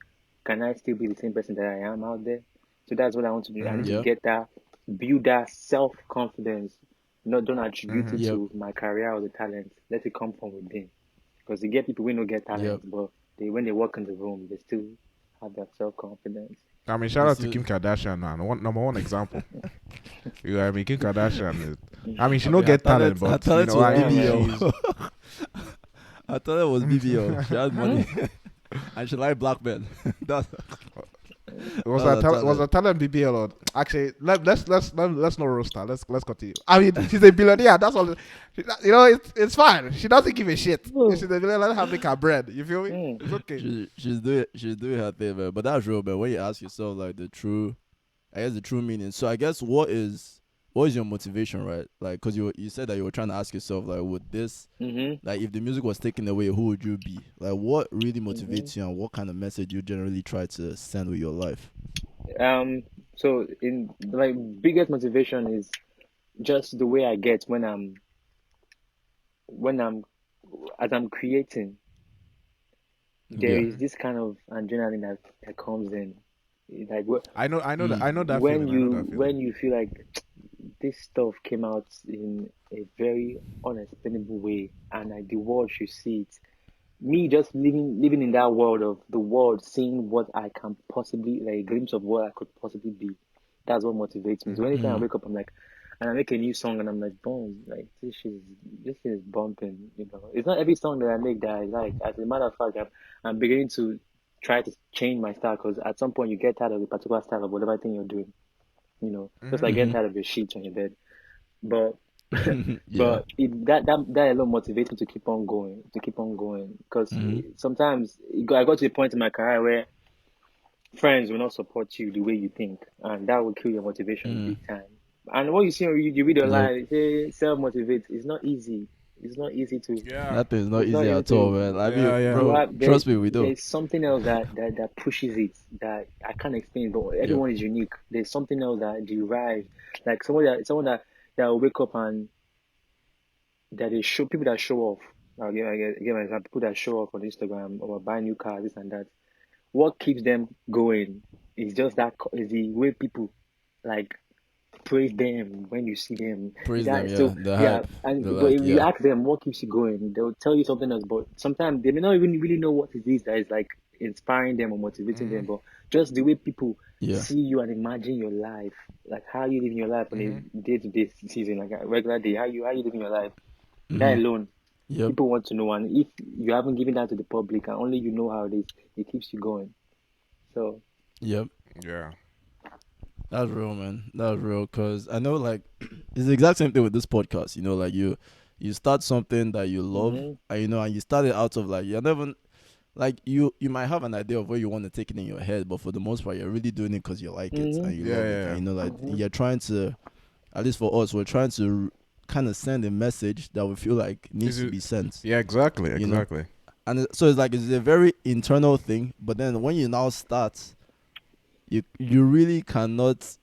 Speaker 2: can I still be the same person that I am out there? So that's what I want to do. I need to
Speaker 3: Yeah.
Speaker 2: build that self-confidence. Don't attribute it
Speaker 3: Yep.
Speaker 2: to my career or the talent. Let it come from within. Because you get people who don't get talent,
Speaker 3: Yep.
Speaker 2: but when they walk in the room, they still have that self-confidence.
Speaker 5: I mean, shout out to Kim Kardashian, man. Number one example. You know what I mean? Kim Kardashian is. I mean, she don't get talent, but you know, I mean, she's.
Speaker 3: I thought it was BBO. She had money, and she like black men.
Speaker 5: Was a talent BBL or actually let's not roast her. Let's continue. I mean, she's a billionaire. That's all. You know, it's fine. She doesn't give a shit. She's a billionaire. Let her make her bread. You feel me? It's okay.
Speaker 3: She's doing her thing, man. But that's real, man. When you ask yourself like the true meaning. So I guess what is your motivation, right? Like, cause you said that you were trying to ask yourself like, would this like if the music was taken away, who would you be? Like, what really motivates you, and what kind of message you generally try to send with your life?
Speaker 2: So in like biggest motivation is just the way I get when I'm as I'm creating. There is this kind of adrenaline that comes in. Like
Speaker 5: I know that
Speaker 2: when
Speaker 5: feeling.
Speaker 2: when you feel like this stuff came out in a very unexplainable way, and like the world should see it. Me just living in that world of the world, seeing what I can possibly, like a glimpse of what I could possibly be. That's what motivates me. So anytime I wake up, I'm like, and I make a new song, and I'm like, boom, like this is bumping. You know, it's not every song that I make that I like. As a matter of fact, I'm beginning to try to change my style, because at some point you get tired of a particular style of whatever thing you're doing. You know, just like getting tired of your sheets on your bed. But but that alone motivates me to keep on going, because sometimes I got to a point in my career where friends will not support you the way you think, and that will kill your motivation big time. And what you see, you read online, say self-motivate. It's not easy. It's not easy to.
Speaker 5: Yeah.
Speaker 3: That is not easy at all, man. I mean,
Speaker 5: Yeah.
Speaker 3: bro, trust me, we do.
Speaker 2: There's something else that pushes it that I can't explain, but everyone is unique. There's something else that derives, like someone that will wake up and that they show people that show off. Again, my example, people that show off on Instagram or buy new cars, this and that. What keeps them going is just is the way people like praise them when you see them.
Speaker 3: Praise them,
Speaker 2: so,
Speaker 3: the hype.
Speaker 2: And
Speaker 3: but
Speaker 2: if you ask them what keeps you going, they'll tell you something else. But sometimes they may not even really know what it is that is like inspiring them or motivating them. But just the way people see you and imagine your life, like how you live your life on a day-to-day season, like a regular day, how you living your life. That alone, people want to know. And if you haven't given that to the public and only you know how it is, it keeps you going. So.
Speaker 5: Yeah.
Speaker 3: That's real, man. That's real, because I know, like, it's the exact same thing with this podcast. You know, like, you start something that you love, and, you know, and you start it out of, like, you're never, like, you might have an idea of where you want to take it in your head, but for the most part, you're really doing it because you like it, and you love it. And, you know, like, you're trying to, at least for us, we're trying to kind of send a message that we feel like needs to be sent.
Speaker 5: Yeah, exactly.
Speaker 3: You know? And so it's like, it's a very internal thing, but then when you now start, you really cannot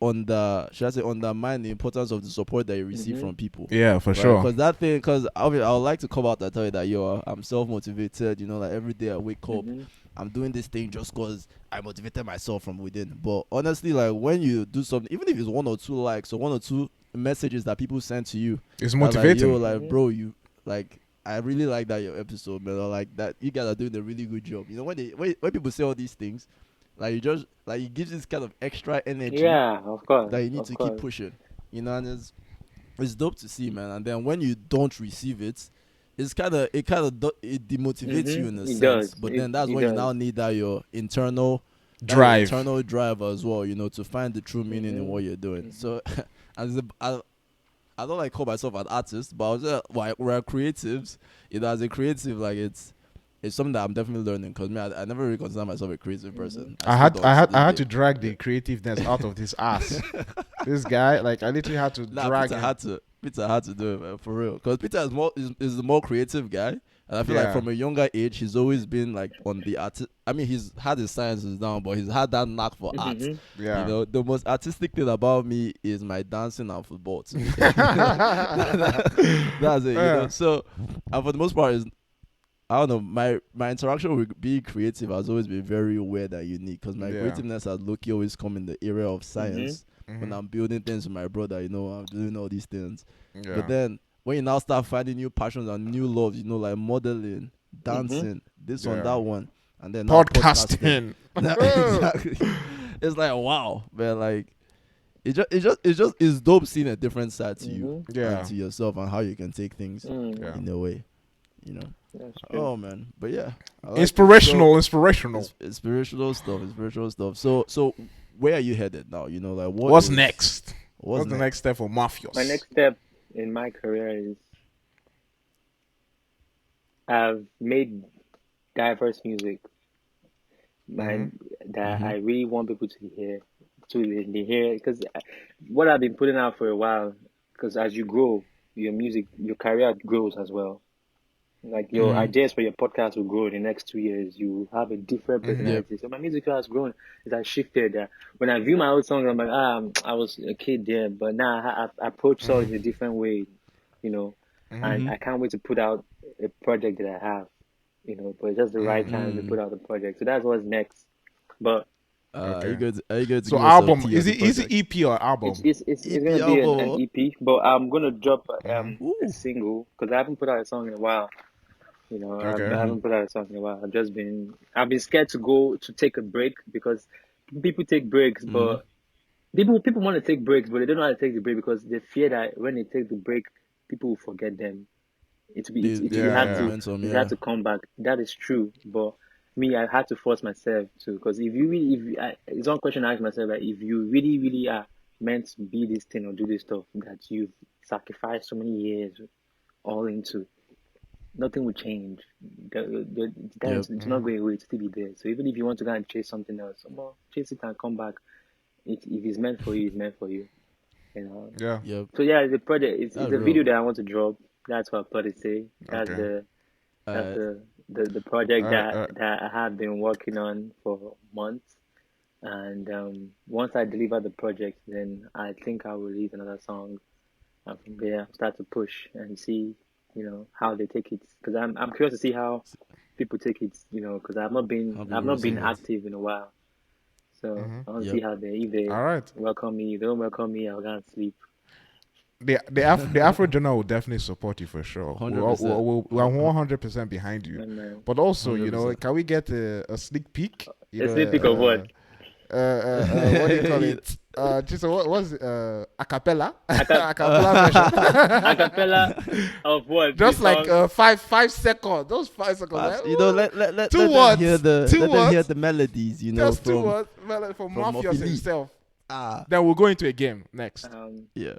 Speaker 3: undermine the importance of the support that you receive from people.
Speaker 5: Yeah, for sure.
Speaker 3: Because I would like to come out and tell you that I'm self-motivated. You know, like every day I wake up, I'm doing this thing just because I motivated myself from within. But honestly, like when you do something, even if it's 1 or 2 likes or 1 or 2 messages that people send to you,
Speaker 5: it's motivating.
Speaker 3: Like bro, you like. I really like that your episode, man. Or like that you guys are doing a really good job. You know, when people say all these things, like you just like it gives this kind of extra energy.
Speaker 2: Yeah, of course.
Speaker 3: That you need to keep pushing. You know, and it's dope to see, man. And then when you don't receive it, it demotivates you in a sense. But then that's when you now need that your internal drive as well. You know, to find the true meaning in what you're doing. So, I don't like call myself an artist, but I was we're creatives. You know, as a creative, like it's something that I'm definitely learning. Because I never really consider myself a creative person.
Speaker 5: I had to drag the creativeness out of this ass. This guy, like I literally had to drag.
Speaker 3: Peter had to do it, man, for real. Because Peter is the more creative guy. And I feel like from a younger age, he's always been like on the art. I mean, he's had his sciences down, but he's had that knack for art.
Speaker 5: Yeah.
Speaker 3: You know, the most artistic thing about me is my dancing and football. That's it. You know? So, and for the most part, I don't know. My interaction with being creative has always been very weird and unique. Because my creativeness has always come in the area of science. When I'm building things with my brother, you know, I'm doing all these things. Yeah. But then when you now start finding new passions and new loves, you know, like modeling, dancing, this one, that one, and then now
Speaker 5: Podcasting.
Speaker 3: Exactly. It's like, wow, man. Like, it's dope seeing a different side to you,
Speaker 5: Yeah,
Speaker 3: and to yourself, and how you can take things
Speaker 5: Yeah.
Speaker 3: in a way, you know.
Speaker 2: That's true.
Speaker 3: Oh man, but yeah, I like it.
Speaker 5: inspirational.
Speaker 3: It's spiritual stuff. So where are you headed now? You know, like
Speaker 5: What's next?
Speaker 3: What's
Speaker 5: the next step for Muffius?
Speaker 2: My next step in my career is I've made diverse music that I really want people to hear, because what I've been putting out for a while, because as you grow, your music, your career grows as well. Like your ideas for your podcast will grow in the next 2 years. You have a different personality. So my music has grown. It has shifted. When I view my old songs, I'm like, I was a kid there, but now I approach songs in a different way, you know. And I can't wait to put out a project that I have, you know. But it's just the right time to put out the project. So that's what's next. But
Speaker 3: are you going to
Speaker 5: So
Speaker 3: give us
Speaker 5: album
Speaker 3: some tea
Speaker 5: is
Speaker 3: on
Speaker 5: it
Speaker 3: the
Speaker 5: is it
Speaker 3: project?
Speaker 5: EP or album?
Speaker 2: it's
Speaker 3: EP
Speaker 2: gonna be an
Speaker 3: album.
Speaker 2: EP. But I'm gonna drop a
Speaker 3: Ooh.
Speaker 2: single because I haven't put out a song in a while. You know,
Speaker 5: Okay.
Speaker 2: I haven't put out a song in a while. I've been scared to take a break because people take breaks, but people want to take breaks, but they don't know how to take the break because they fear that when they take the break, people will forget them. You have to come back. That is true, but me, I had to force myself to, because it's one question I ask myself, that if you really, really are meant to be this thing or do this stuff that you've sacrificed so many years all into, nothing will change. It's not going away. It's still be there. So even if you want to go and chase something else, chase it and come back. If it's meant for you, it's meant for you. You know.
Speaker 5: Yeah.
Speaker 3: Yep.
Speaker 2: So yeah, the project. It's a
Speaker 3: real.
Speaker 2: video that I want to drop. That's what I say. That's
Speaker 5: Okay.
Speaker 2: the project that I have been working on for months. And once I deliver the project, then I think I will release another song. And from there, I'll start to push and see, you know, how they take it. Because I'm curious to see how people take it. You know, because I've not been active in a while. So I want to see how if they
Speaker 5: All right.
Speaker 2: welcome me. If they don't welcome me, I'll go and sleep.
Speaker 5: The Afro Journal will definitely support you for sure.
Speaker 3: 100%.
Speaker 5: We're 100% behind you. But also, you know,
Speaker 3: 100%.
Speaker 5: can we get a sneak peek?
Speaker 2: A sneak peek of what?
Speaker 5: What do you call it? Just what was it? Acapella? Acapella version.
Speaker 2: Acapella of what?
Speaker 5: Just like 5 seconds. Those 5 seconds. Like,
Speaker 3: You know, let them hear the melodies. You know,
Speaker 5: just 2 words from Muffius himself.
Speaker 3: Ah,
Speaker 5: Then we'll go into a game next.
Speaker 3: yeah.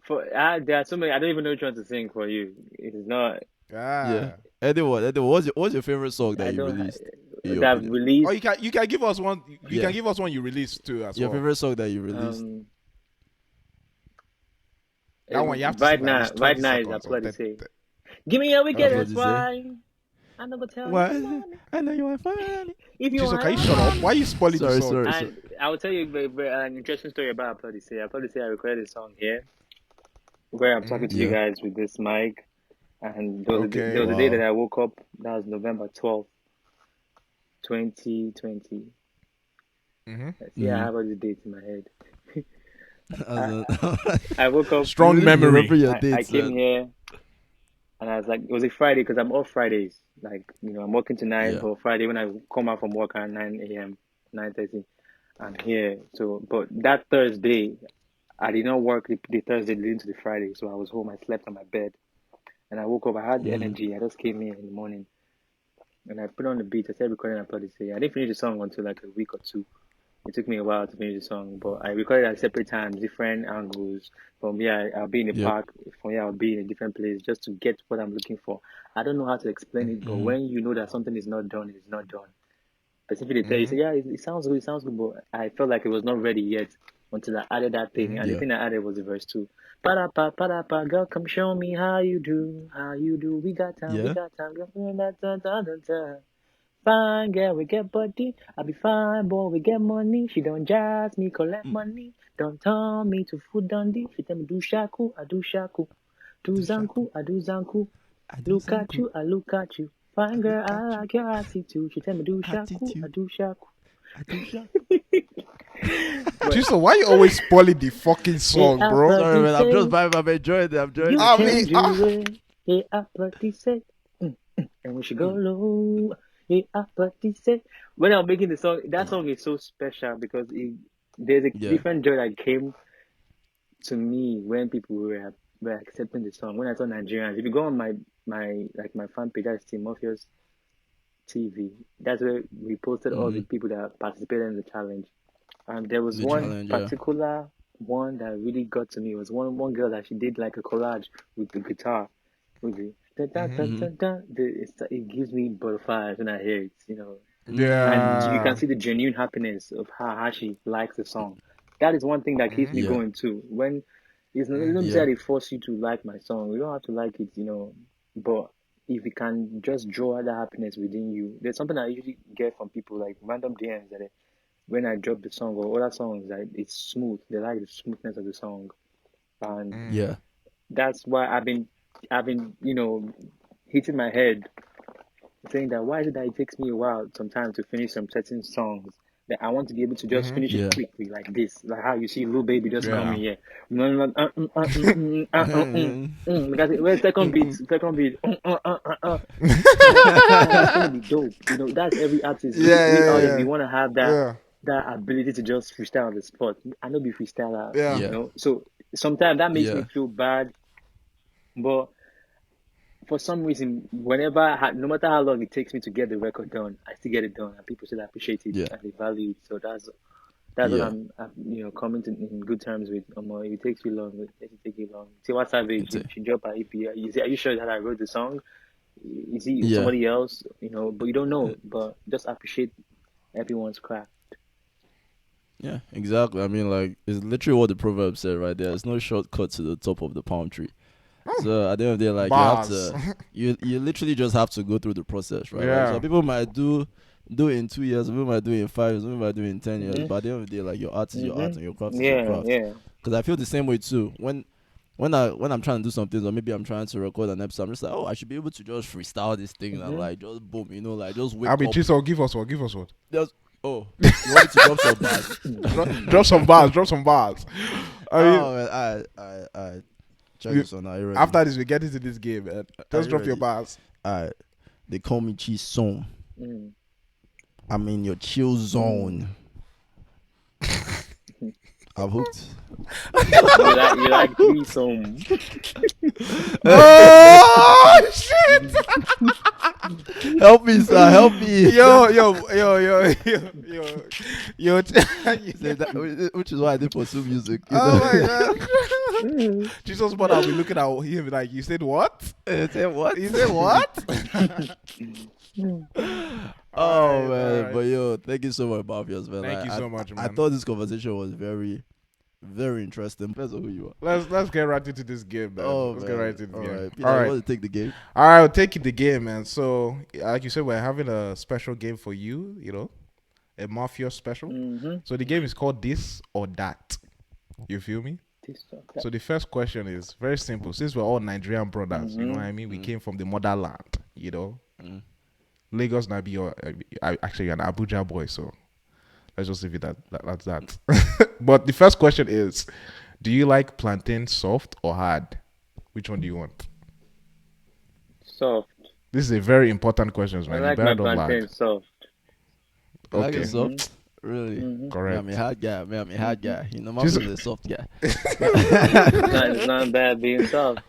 Speaker 2: There are so many. I don't even know which one to sing for you. It is not.
Speaker 3: Yeah. Anyone, what's your favorite song that you released?
Speaker 2: Released.
Speaker 5: Or you can give us one. You can give us one you released too as
Speaker 3: your
Speaker 5: well.
Speaker 3: favorite song that you released.
Speaker 5: That one you have to
Speaker 2: right
Speaker 5: sing
Speaker 2: now.
Speaker 5: at least
Speaker 2: Right
Speaker 5: 20
Speaker 2: now is
Speaker 5: seconds
Speaker 2: what
Speaker 5: or
Speaker 2: to say.
Speaker 5: 30.
Speaker 2: Give me a weekend.
Speaker 3: That's
Speaker 2: That's
Speaker 3: what you
Speaker 2: why. I never tell
Speaker 3: What?
Speaker 2: you.
Speaker 3: I know you want funny.
Speaker 2: If you
Speaker 5: Jesus,
Speaker 2: want.
Speaker 5: can you shut up? Why are you spoiling the song?
Speaker 3: Sorry.
Speaker 2: And I will tell you an interesting story about Applaudisse. Applaudisse, I recorded a song here where I'm talking to you guys with this mic. And there was a day that I woke up. That was November 12th, 2020. See, I have all the dates in my head. I woke up.
Speaker 5: Strong memory.
Speaker 3: Remember your dates,
Speaker 2: I came here, and I was like, it was a Friday because I'm off Fridays. Like, you know, I'm working tonight, but Friday when I come out from work at 9 a.m., 9:30, I'm here. So, but that Thursday, I did not work the Thursday leading to the Friday, so I was home. I slept on my bed, and I woke up. I had the energy. I just came here in the morning, and I put on the beat. I started recording. I didn't finish the song until like a week or two. It took me a while to finish the song, but I recorded at separate times, different angles. From here, I'll be in the park. From here, I'll be in a different place just to get what I'm looking for. I don't know how to explain it, but when you know that something is not done, it's not done. Specifically, they tell you, say, yeah, it sounds good, but I felt like it was not ready yet until I added that thing. And the thing I added was the verse 2. Pa-da-pa, girl, come show me how you do. We got time, girl. Fine girl, we get body. I be fine, boy, we get money. She don't jazz me, collect money. Don't tell me to food Dundee. She tell me do shaku, I do shaku. Do zanku, I do zanku. Look at you, I look at you. Fine girl, I like your attitude. She tell me do shaku, I do shaku.
Speaker 5: Jesus, why you always spoiling the fucking song, bro?
Speaker 3: Sorry, man. I'm just vibing. I'm enjoying it.
Speaker 2: Hey, Applaudisse. And we should go low. But he said, when I'm making the song, that song is so special because there's a different joy that came to me when people were accepting the song. When I saw Nigerians, if you go on my fan page, that's Team Muffius TV. That's where we posted all the people that participated in the challenge. And there was one particular one that really got to me. It was one girl that she did like a collage with the guitar. With the it gives me butterflies when I hear it, And you can see the genuine happiness of how she likes the song. That is one thing that keeps me going too. When it's not that they force you to like my song. You don't have to like it, But if you can just draw that happiness within you, there's something I usually get from people like random DMs that when I drop the song or other songs, that it's smooth. They like the smoothness of the song, and that's why I've been, hitting my head, saying that why is it that it takes me a while sometimes to finish some certain songs that I want to be able to just finish it quickly like this, like how you see Lil Baby just coming here. Because where's second beat? It's gonna be dope. That's every artist. We want to have that ability to just freestyle on the spot. I know be freestyler, So sometimes that makes me feel bad, but for some reason, no matter how long it takes me to get the record done, I still get it done, and people still appreciate it and they value it. So that's what I'm coming to in good terms with. If it takes you long, let it take you long. See what Savage, she dropped her EP. Are you sure that I wrote the song? You see somebody else, but you don't know. But just appreciate everyone's craft.
Speaker 3: Yeah, exactly. I mean, like, it's literally what the proverb said right there. There's no shortcut to the top of the palm tree. So at the end of the day, like, you literally just have to go through the process, right? Like, so people might do it in 2 years, people might do it in 5 years, people might do it in 10 years. But at the end of the day, like, your art is your art and your craft is your craft. Because I feel the same way too. When I'm trying to do something, or maybe I'm trying to record an episode, I'm just like, I should be able to just freestyle this thing and like just boom, like just wake up.
Speaker 5: Give us what.
Speaker 3: You want me to drop some bars?
Speaker 5: drop some bars.
Speaker 3: I check this one out.
Speaker 5: After this, we get into this game, man. Just drop your bars.
Speaker 3: Alright. They call me Cheese Song. I'm in your chill zone. I'm hooked.
Speaker 2: You like me some.
Speaker 5: Oh shit!
Speaker 3: Help me, sir. Help me.
Speaker 5: Yo.
Speaker 3: Which is why I did pursue music.
Speaker 5: Oh my god! Jesus, but I'll be looking at him like, you said what?
Speaker 3: You said what?
Speaker 5: You said what?
Speaker 3: Man, right. But thank you so much, Muffius, man.
Speaker 5: Thank you so much, man.
Speaker 3: I thought this conversation was very, very interesting. Depends on who you are.
Speaker 5: Let's get right into this game, man. Let's get right into the game.
Speaker 3: Right. All right. Want to take the game?
Speaker 5: All right, I'll take the game, man. So, like you said, we're having a special game for you. A Muffius special. So the game is called This or That. You feel me? So the first question is very simple. Since we're all Nigerian brothers, you know what I mean? We came from the motherland, Lagos might be actually an Abuja boy, so let's just leave it at that. But the first question is, do you like plantain soft or hard? Which one do you want?
Speaker 2: Soft.
Speaker 5: This is a very important question, man.
Speaker 2: I like my plantain soft.
Speaker 3: Okay. Like it soft? Really?
Speaker 5: Correct.
Speaker 3: I'm a hard guy. My is a soft guy.
Speaker 2: It's not bad being soft.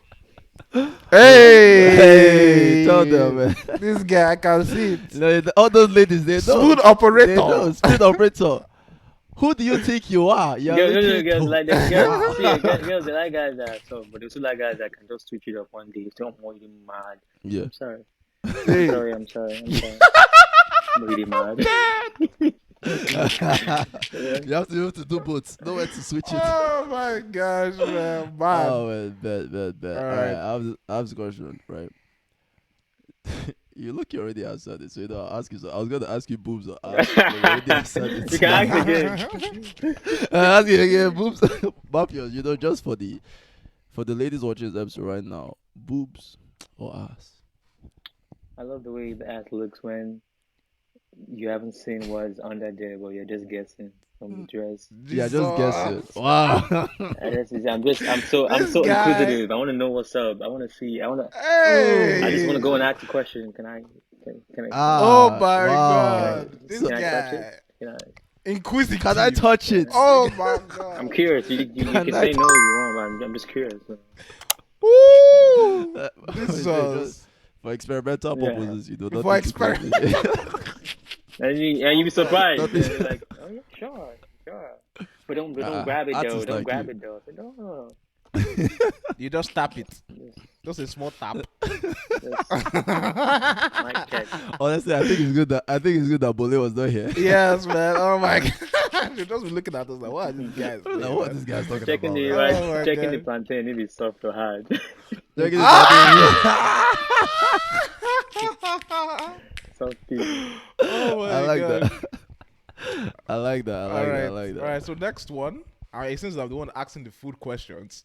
Speaker 5: Hey,
Speaker 3: tell them, man.
Speaker 5: This guy, I can see it.
Speaker 3: All those ladies, they know.
Speaker 5: Smooth operator.
Speaker 3: They know. Smooth operator. Who do you think you are?
Speaker 2: Girls like girls, they like guys that are soft, but they also like guys that can just switch it up one day. If they don't want you mad.
Speaker 3: Yeah.
Speaker 2: I'm sorry. I'm sorry. I'm really mad.
Speaker 3: You have to be able to do both. Nowhere to switch it.
Speaker 5: Oh my gosh, man. Bad.
Speaker 3: Oh man, bad. All right, I have this question, right? You look, you already answered it, so I'll ask you. So I was gonna ask you boobs or ass. You already answered it.
Speaker 2: You can ask again.
Speaker 3: Ask you again, boobs. Muffius, just for the ladies watching this episode right now, boobs or ass?
Speaker 2: I love the way the ass looks when you haven't seen what's under there, but you're just guessing from the dress.
Speaker 3: Yeah, just guess it. Wow.
Speaker 2: I'm so inquisitive. I want to know what's up. I want to see.
Speaker 5: Hey.
Speaker 2: I just want to go and ask a question. Can I Can I?
Speaker 5: Oh my
Speaker 3: wow.
Speaker 5: god, this
Speaker 2: Can I touch
Speaker 5: guy.
Speaker 2: it? Can I?
Speaker 5: Inquisitive.
Speaker 3: Can I touch it?
Speaker 5: Oh my god.
Speaker 2: I'm curious. You can
Speaker 3: Can I
Speaker 2: say no if you want, but I'm just curious.
Speaker 5: Woo! This
Speaker 3: Just
Speaker 5: was
Speaker 3: for experimental
Speaker 2: Yeah.
Speaker 3: purposes, you know.
Speaker 5: For
Speaker 3: Nothing too crazy.
Speaker 2: And you be surprised.
Speaker 3: Nothing-
Speaker 2: You're like, oh yeah, sure. But don't grab it though.
Speaker 3: artists
Speaker 2: Don't
Speaker 3: like
Speaker 2: grab
Speaker 3: you.
Speaker 2: it though. I said, no.
Speaker 5: you just tap it. Just a small tap.
Speaker 2: Mic check.
Speaker 3: Honestly, I think it's good that Bole was not here.
Speaker 5: Yes, man. Oh my god. You just be looking at us like, what are these guys?
Speaker 3: Like,
Speaker 5: doing,
Speaker 3: what
Speaker 5: man?
Speaker 3: this guy's talking
Speaker 2: Checking
Speaker 3: about?
Speaker 2: the
Speaker 3: man?
Speaker 2: right,
Speaker 5: Oh my
Speaker 2: checking the
Speaker 5: God.
Speaker 2: plantain if it's soft or hard.
Speaker 3: Checking
Speaker 2: Soft piece.
Speaker 5: Oh my
Speaker 3: I like
Speaker 5: god.
Speaker 3: that. I like that.
Speaker 5: All right.
Speaker 3: I like that.
Speaker 5: All right. So next one. Since I'm the one asking the food questions,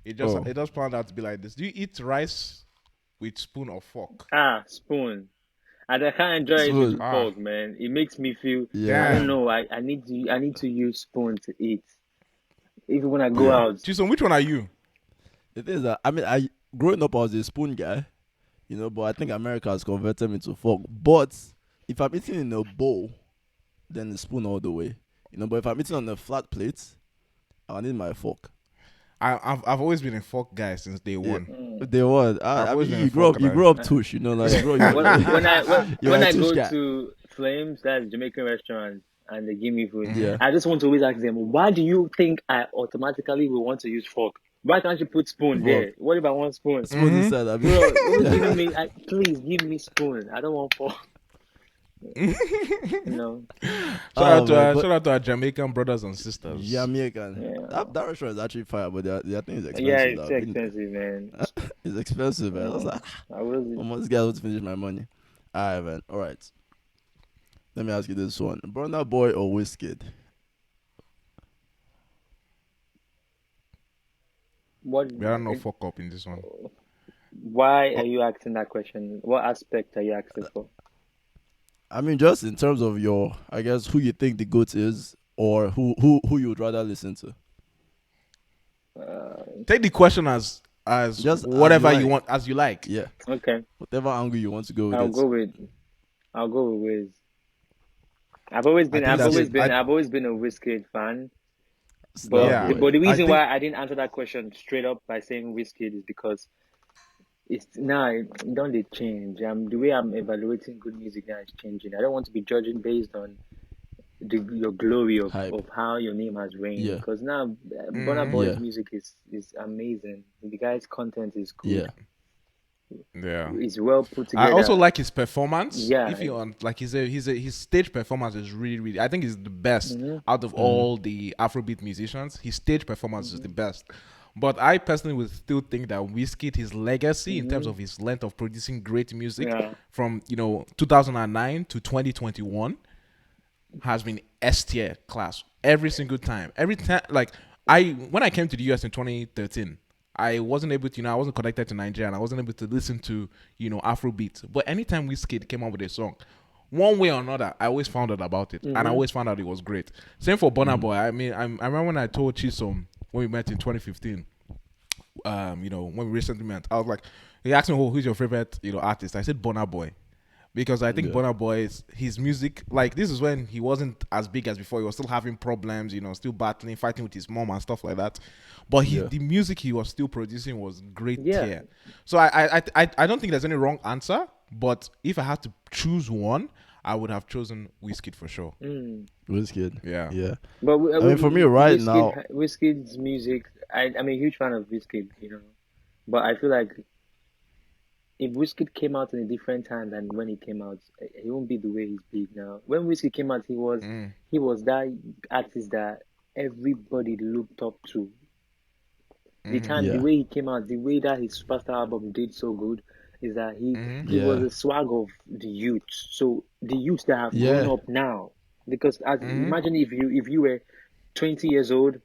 Speaker 5: it just planned out to be like this. Do you eat rice with spoon or fork?
Speaker 2: Spoon. And I can't enjoy it with fork, man. It makes me feel.
Speaker 3: Yeah.
Speaker 2: I don't know. I need to use spoon to eat. Even when I go out.
Speaker 5: Jason, which one are you?
Speaker 3: The thing is that I growing up I was a spoon guy, you know, but I think America has converted me to fork. But if I'm eating in a bowl, then the spoon all the way, you know. But if I'm eating on a flat plate, I need my fork.
Speaker 5: I've always been a fork guy since day one.
Speaker 3: They were. I mean, you grew up tush, you know, like
Speaker 2: when I go
Speaker 3: guy.
Speaker 2: to Flames, that's a Jamaican restaurant, and they give me food.
Speaker 3: Yeah.
Speaker 2: I just want to always ask them, why do you think I automatically will want to use fork? Why can't you put spoon there? What if I want spoon?
Speaker 3: Spoon inside, I mean.
Speaker 2: Bro, giving me, please give me spoon. I don't want fork. No.
Speaker 5: Shout out to our Jamaican brothers and sisters.
Speaker 3: Jamaican.
Speaker 2: Yeah.
Speaker 3: That restaurant is actually fire, but their thing is expensive.
Speaker 2: Yeah, it's expensive, man.
Speaker 3: It's expensive, man. I was like, this guy wants to finish my money. Alright, man. Alright. Let me ask you this one. Burna Boy or Wizkid?
Speaker 2: What?
Speaker 5: We are no fuck up in this one.
Speaker 2: Why are you asking that question? What aspect are you asking for?
Speaker 3: I mean, just in terms of your, I guess, who you think the GOAT is, or who you would rather listen to.
Speaker 5: Take the question as
Speaker 3: just
Speaker 5: whatever
Speaker 3: as
Speaker 5: you want, as you like.
Speaker 3: Yeah.
Speaker 2: Okay.
Speaker 3: Whatever angle you want to go with.
Speaker 2: I'll go with Wiz. I've always been a Wizkid fan. But the reason why I didn't answer that question straight up by saying Wizkid is because it's now don't they change. The way I'm evaluating good music now is changing. I don't want to be judging based on your glory of how your name has reigned. Because now Burna Boy's music is amazing. The guy's content is good.
Speaker 5: Yeah,
Speaker 2: it's well put together.
Speaker 5: I also like his performance.
Speaker 2: Yeah,
Speaker 5: if you want, like his stage performance is really, I think he's the best out of all the Afrobeat musicians. His stage performance is the best. But I personally would still think that Wizkid, his legacy in terms of his length of producing great music from 2009 to 2021 has been S tier class every single time. Every time, like when I came to the US in 2013. I wasn't able to, I wasn't connected to Nigeria and I wasn't able to listen to, Afrobeats. But anytime Wizkid came out with a song, one way or another, I always found out about it. And I always found out it was great. Same for Burna Boy. I mean, I remember when I told Chisom when we met in 2015, when we recently met, I was like, he asked me, who's your favorite, artist? I said Burna Boy. Because I think Burna Boy, his music, like this is when he wasn't as big as before. He was still having problems, still battling, fighting with his mom and stuff like that. But the music he was still producing was great tier. So I don't think there's any wrong answer. But if I had to choose one, I would have chosen Wizkid for sure.
Speaker 3: Wizkid, yeah.
Speaker 2: But
Speaker 3: I mean, for me right now,
Speaker 2: Wizkid's music, I'm a huge fan of Wizkid, But I feel like if Wizkid came out in a different time than when he came out, he won't be the way he's big now. When Wizkid came out, he was that artist that everybody looked up to. The way he came out, the way that his Superstar album did so good, is that he was a swag of the youth. So the youth that have grown up now, because imagine if you were 20 years old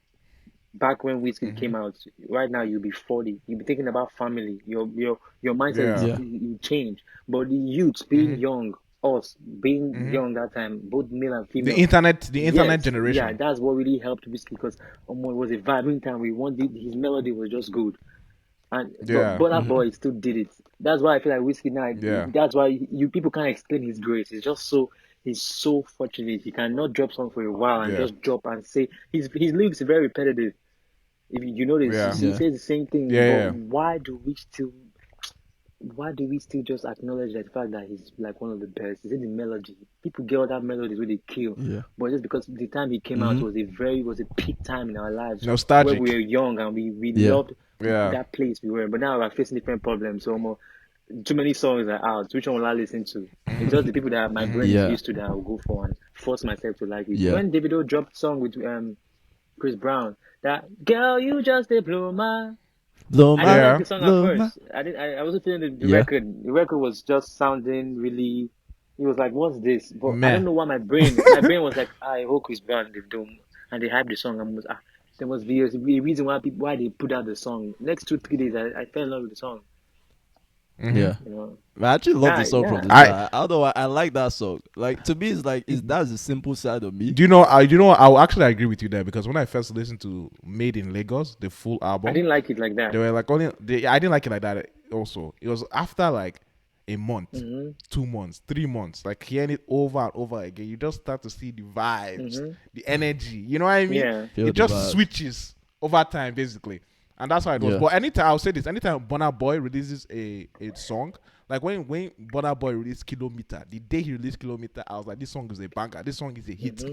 Speaker 2: back when Wizkid came out. Right now you'll be 40. You'll be thinking about family. Your mindset will change. But the youth being young, us being young that time, both male and female.
Speaker 5: The internet generation.
Speaker 2: Yeah, that's what really helped Wizkid because it was a vibrant time. His melody was just good. And
Speaker 5: Yeah.
Speaker 2: but Burna Boy still did it. That's why I feel like Whiskey now.
Speaker 5: Yeah.
Speaker 2: That's why you people can't explain his grace. He's so fortunate. He cannot drop song for a while and
Speaker 5: Yeah.
Speaker 2: just drop and say his lyrics are very repetitive. If you notice,
Speaker 5: Yeah.
Speaker 2: he says the same thing.
Speaker 5: Yeah.
Speaker 2: But why do we still just acknowledge the fact that he's like one of the best? Is it the melody? People get all that melodies where they kill.
Speaker 3: Yeah.
Speaker 2: But just because the time he came out was a peak time in our lives.
Speaker 5: Nostalgic.
Speaker 2: Where we were young and we
Speaker 3: Yeah.
Speaker 2: loved
Speaker 5: Yeah.
Speaker 2: that place we were. But now we're facing different problems. So more too many songs are out. Which one will I listen to? It's just the people that my brain is used to that I will go for and force myself to like it.
Speaker 3: Yeah.
Speaker 2: When Davido dropped song with Chris Brown, that girl you just a blow my. I didn't like the song at first. I wasn't feeling the record. The record was just sounding really. It was like, what's this? But I don't know why my brain was like, I hope Chris Brown they do, and they hyped the song. There must be a reason why they put out the song. Next 2-3 days, I fell in love with the song.
Speaker 3: Yeah.
Speaker 2: You know?
Speaker 3: I actually love the song from the start. Although I like that song. Like to me, it's like that's the simple side of me.
Speaker 5: Do you know? I'll actually agree with you there because when I first listened to Made in Lagos, the full album,
Speaker 2: I didn't like it like that.
Speaker 5: They were like I didn't like it like that. Also, it was after like a month, 2 months, 3 months, like hearing it over and over again. You just start to see the vibes, the energy. You know what I mean?
Speaker 2: Yeah.
Speaker 5: It just switches over time, basically. And that's how it was. But I'll say this, anytime Burna Boy releases a song, like when Burna Boy released Kilometer, the day he released Kilometer, I was like, this song is a banger. This song is a hit.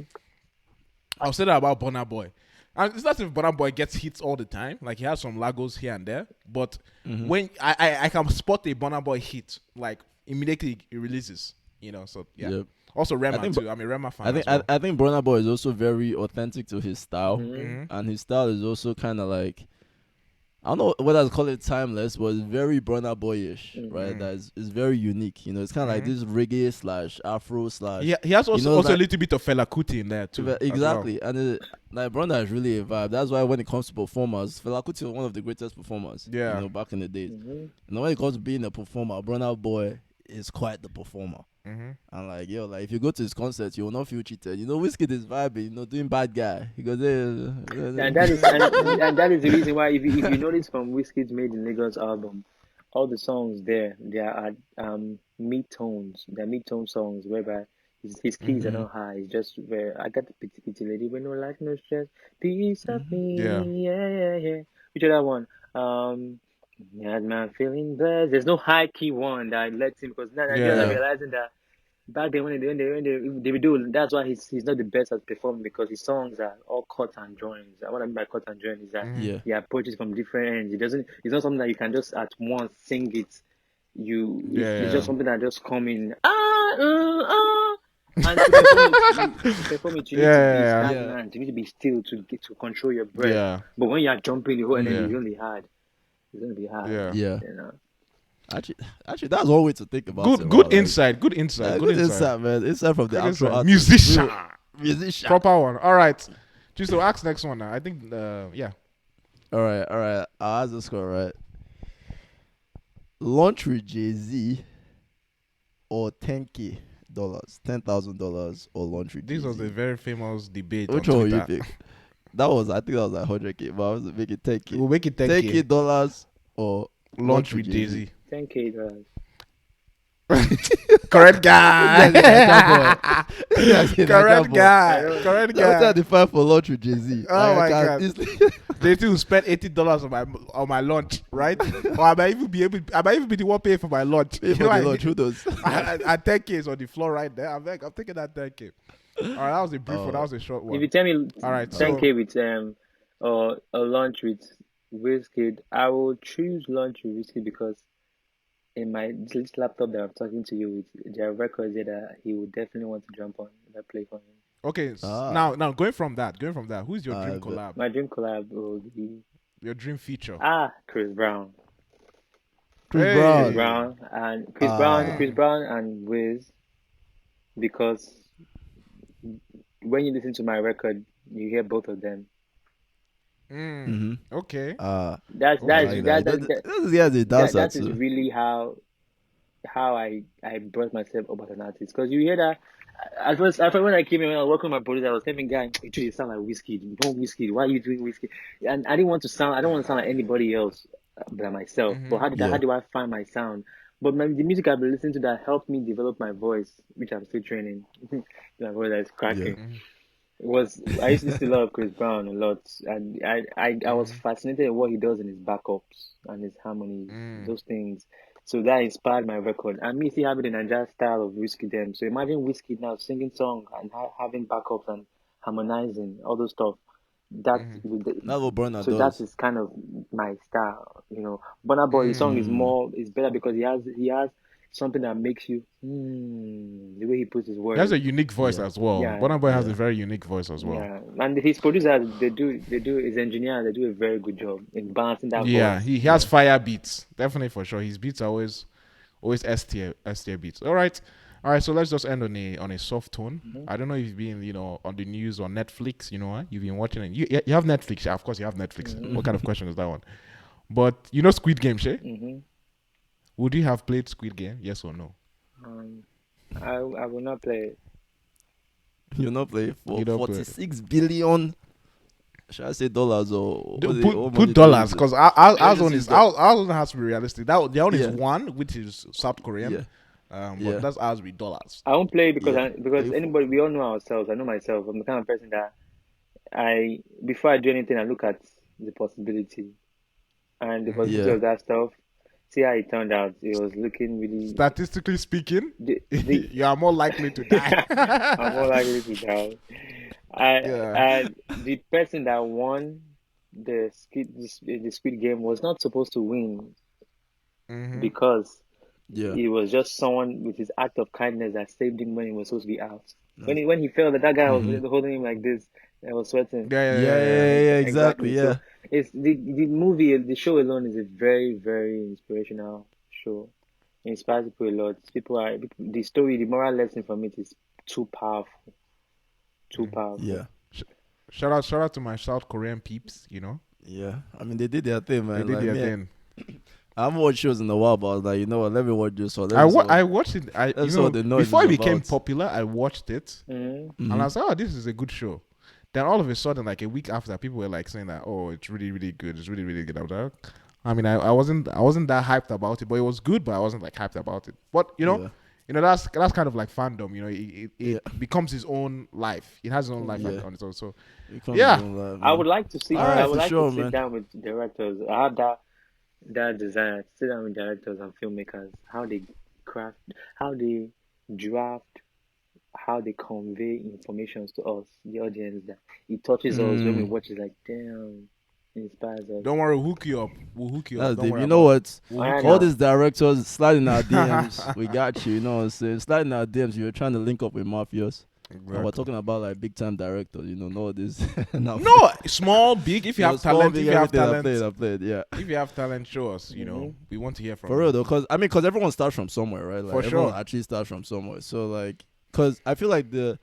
Speaker 5: I'll say that about Burna Boy. And it's not if Burna Boy gets hits all the time. Like he has some lagos here and there. But when I can spot a Burna Boy hit, like immediately it releases. You know, so yeah. Yep. Also Rema too. I'm a Rema fan.
Speaker 3: I think Burna Boy is also very authentic to his style. And his style is also kind of like, I don't know whether to call it timeless, but it's very Burna Boyish, right? That is very unique. You know, it's kind of like this reggae / Afro /
Speaker 5: Yeah, he has also a little bit of Fela Kuti in there too.
Speaker 3: Exactly, well. And like Burna is really a vibe. That's why when it comes to performers, Fela Kuti was one of the greatest performers. Yeah, you know, back in the days. And when it comes to being a performer, Burna Boy is quite the performer. And like like if you go to his concert, you will not feel cheated. You know, Whiskey is vibing, you know, doing bad guy. He goes there,
Speaker 2: and that is the reason why if you notice from Whiskey's Made in Lagos album, all the songs there, they are mid-tones. They're mid-tone songs whereby his keys are not high. It's just where I got the pity lady with no life, no stress, piece of me, yeah. Which other one? Yeah, man, feeling blessed. There's no high key one that lets him because now I'm realizing that back then when they do, that's why he's not the best at performing because his songs are all cut and joins. What I mean by cut and join is that he approaches from different ends. It's not something that you can just at once sing it. It's just something that just come in. And to perform it, you need to be you need to be still to control your breath. Yeah. But when you are jumping, the whole energy is really hard. It's gonna be hard.
Speaker 3: Yeah.
Speaker 2: You know?
Speaker 3: Actually, that's one way to think about it.
Speaker 5: Good insight, man.
Speaker 3: Insight from the actual
Speaker 5: musician.
Speaker 3: Proper
Speaker 5: one. All right. Just to ask next one now. I think, yeah.
Speaker 3: All right. I'll ask this one, right? Launch with Jay-Z or $10,000, $10,000 or launch with Jay-Z?
Speaker 5: This was a very famous debate.
Speaker 3: Which one will you pick? I think that was like $100,000, but I was making $10,000.
Speaker 5: We'll make it $10,000.
Speaker 3: $10,000 or
Speaker 5: launch with Jay-Z.
Speaker 2: $10,000.
Speaker 5: Correct guy. Correct guy.
Speaker 3: What's that define for launch with Jay-Z?
Speaker 5: Oh my god. They still spend $80 on my lunch, right? Or I might even be the one paying for my lunch.
Speaker 3: Pay for the lunch. Who does?
Speaker 5: And $10,000 is on the floor right there. I'm taking that $10,000. All right, that was a brief one. That was a short one.
Speaker 2: If you tell me,
Speaker 5: all right,
Speaker 2: $10,000 with or a lunch with Wizkid, I will choose lunch with Wizkid because in my this laptop that I'm talking to you with, there are records that he would definitely want to jump on if I play for him.
Speaker 5: Okay, now going from that, who's your dream collab?
Speaker 2: My dream collab would be
Speaker 5: your dream feature.
Speaker 2: Chris Brown.
Speaker 3: Chris
Speaker 2: Brown and Wiz, because when you listen to my record, you hear both of them.
Speaker 5: Okay.
Speaker 2: That is really how I brought myself up as an artist. Because you hear that at first when I came in, when I was working with my producer, I was telling guy, it really sound like Whiskey. You don't Whiskey. Why are you doing Whiskey? And I don't want to sound like anybody else. by myself. But
Speaker 3: Yeah.
Speaker 2: how do I find my sound? But the music I've been listening to that helped me develop my voice, which I'm still training. My voice is
Speaker 3: Yeah.
Speaker 2: cracking. I used to listen to a lot of Chris Brown a lot, and I was fascinated at what he does in his backups and his harmonies, those things. So that inspired my record. And me still having the Nigerian style of Whiskey them. So imagine Whiskey now singing song and having backups and harmonizing all those stuff. That with the,
Speaker 3: That's what Burna
Speaker 2: so that
Speaker 3: does.
Speaker 2: is kind of my style, Burna Boy, his song is better because he has something that makes you the way he puts his
Speaker 5: He has
Speaker 2: words.
Speaker 5: a unique voice
Speaker 3: Yeah.
Speaker 5: as well.
Speaker 2: Yeah,
Speaker 5: Burna Boy has a
Speaker 3: Yeah.
Speaker 5: very unique voice as well.
Speaker 2: yeah, and his producers they do his engineers they do a very good job in balancing that
Speaker 5: Yeah,
Speaker 2: voice.
Speaker 5: he has fire beats. Definitely for sure. His beats are always S tier beats. All right. So let's just end on a soft tone. I don't know if you've been, on the news on Netflix, you've been watching it. You have Netflix, yeah, of course you have Netflix. What kind of question is that one? But Squid Game, Shay? Would you have played Squid Game? Yes or no?
Speaker 2: I will not play it.
Speaker 3: You're not playing for
Speaker 5: You don't play.
Speaker 3: 46 billion. Should I say dollars or
Speaker 5: Put dollars, because ours has to be realistic. Their own is
Speaker 3: Yeah.
Speaker 5: one, which is South Korean.
Speaker 3: Yeah.
Speaker 5: But that's ours with dollars.
Speaker 2: I won't play it because
Speaker 3: Yeah.
Speaker 2: anybody, we all know ourselves. I know myself. I'm the kind of person that before I do anything, I look at the possibility and the possibility
Speaker 3: Yeah.
Speaker 2: of that stuff. See how it turned out. It was looking really.
Speaker 5: Statistically speaking,
Speaker 2: The,
Speaker 5: you are more likely to die.
Speaker 2: I'm more likely to die. And the person that won the Squid Game was not supposed to win because
Speaker 3: Yeah.
Speaker 2: it was just someone with his act of kindness that saved him when he was supposed to be out. When he felt that guy was holding him like this, I was sweating.
Speaker 3: Yeah, exactly. Yeah.
Speaker 2: So it's the movie, the show alone is a very, very inspirational show. It inspires people a lot. The story, the moral lesson from it is too powerful. Too powerful.
Speaker 3: Yeah.
Speaker 5: Shout out to my South Korean peeps,
Speaker 3: Yeah. I mean, they did their thing, man.
Speaker 5: They did their thing.
Speaker 3: I haven't watched shows in a while, but I was like, let me watch this one.
Speaker 5: I watched it. Before it became popular, I watched it, and I was like, "Oh, this is a good show." Then all of a sudden, like a week after, people were like saying that, "Oh, it's really, really good. It's really, really good." I was like, I mean, I wasn't that hyped about it, but it was good. But I wasn't like hyped about it. But that's kind of like fandom. It becomes his own life. It has its own life on its own. So
Speaker 2: I would like to see. I would like to sit
Speaker 3: man.
Speaker 2: down with directors. I have that desire. Sit down with directors and filmmakers. How they craft, how they draft, how they convey information to us, the audience. That it touches us when we watch it. Like damn. Inspires us.
Speaker 5: Don't worry, we'll hook you up.
Speaker 3: Don't worry, you know what? All these directors slide in our DMs. We got you. You know what I'm saying? Slide in our DMs. You're trying to link up with Muffius. Exactly. We're talking about like big time directors. Know this.
Speaker 5: No, small, big. If you have talent, if you have talent,
Speaker 3: I played. Yeah.
Speaker 5: If you have talent, show us. We want to hear from you.
Speaker 3: For real though, because everyone starts from somewhere, right? Like,
Speaker 5: for sure.
Speaker 3: Everyone actually starts from somewhere. So like, because I feel like the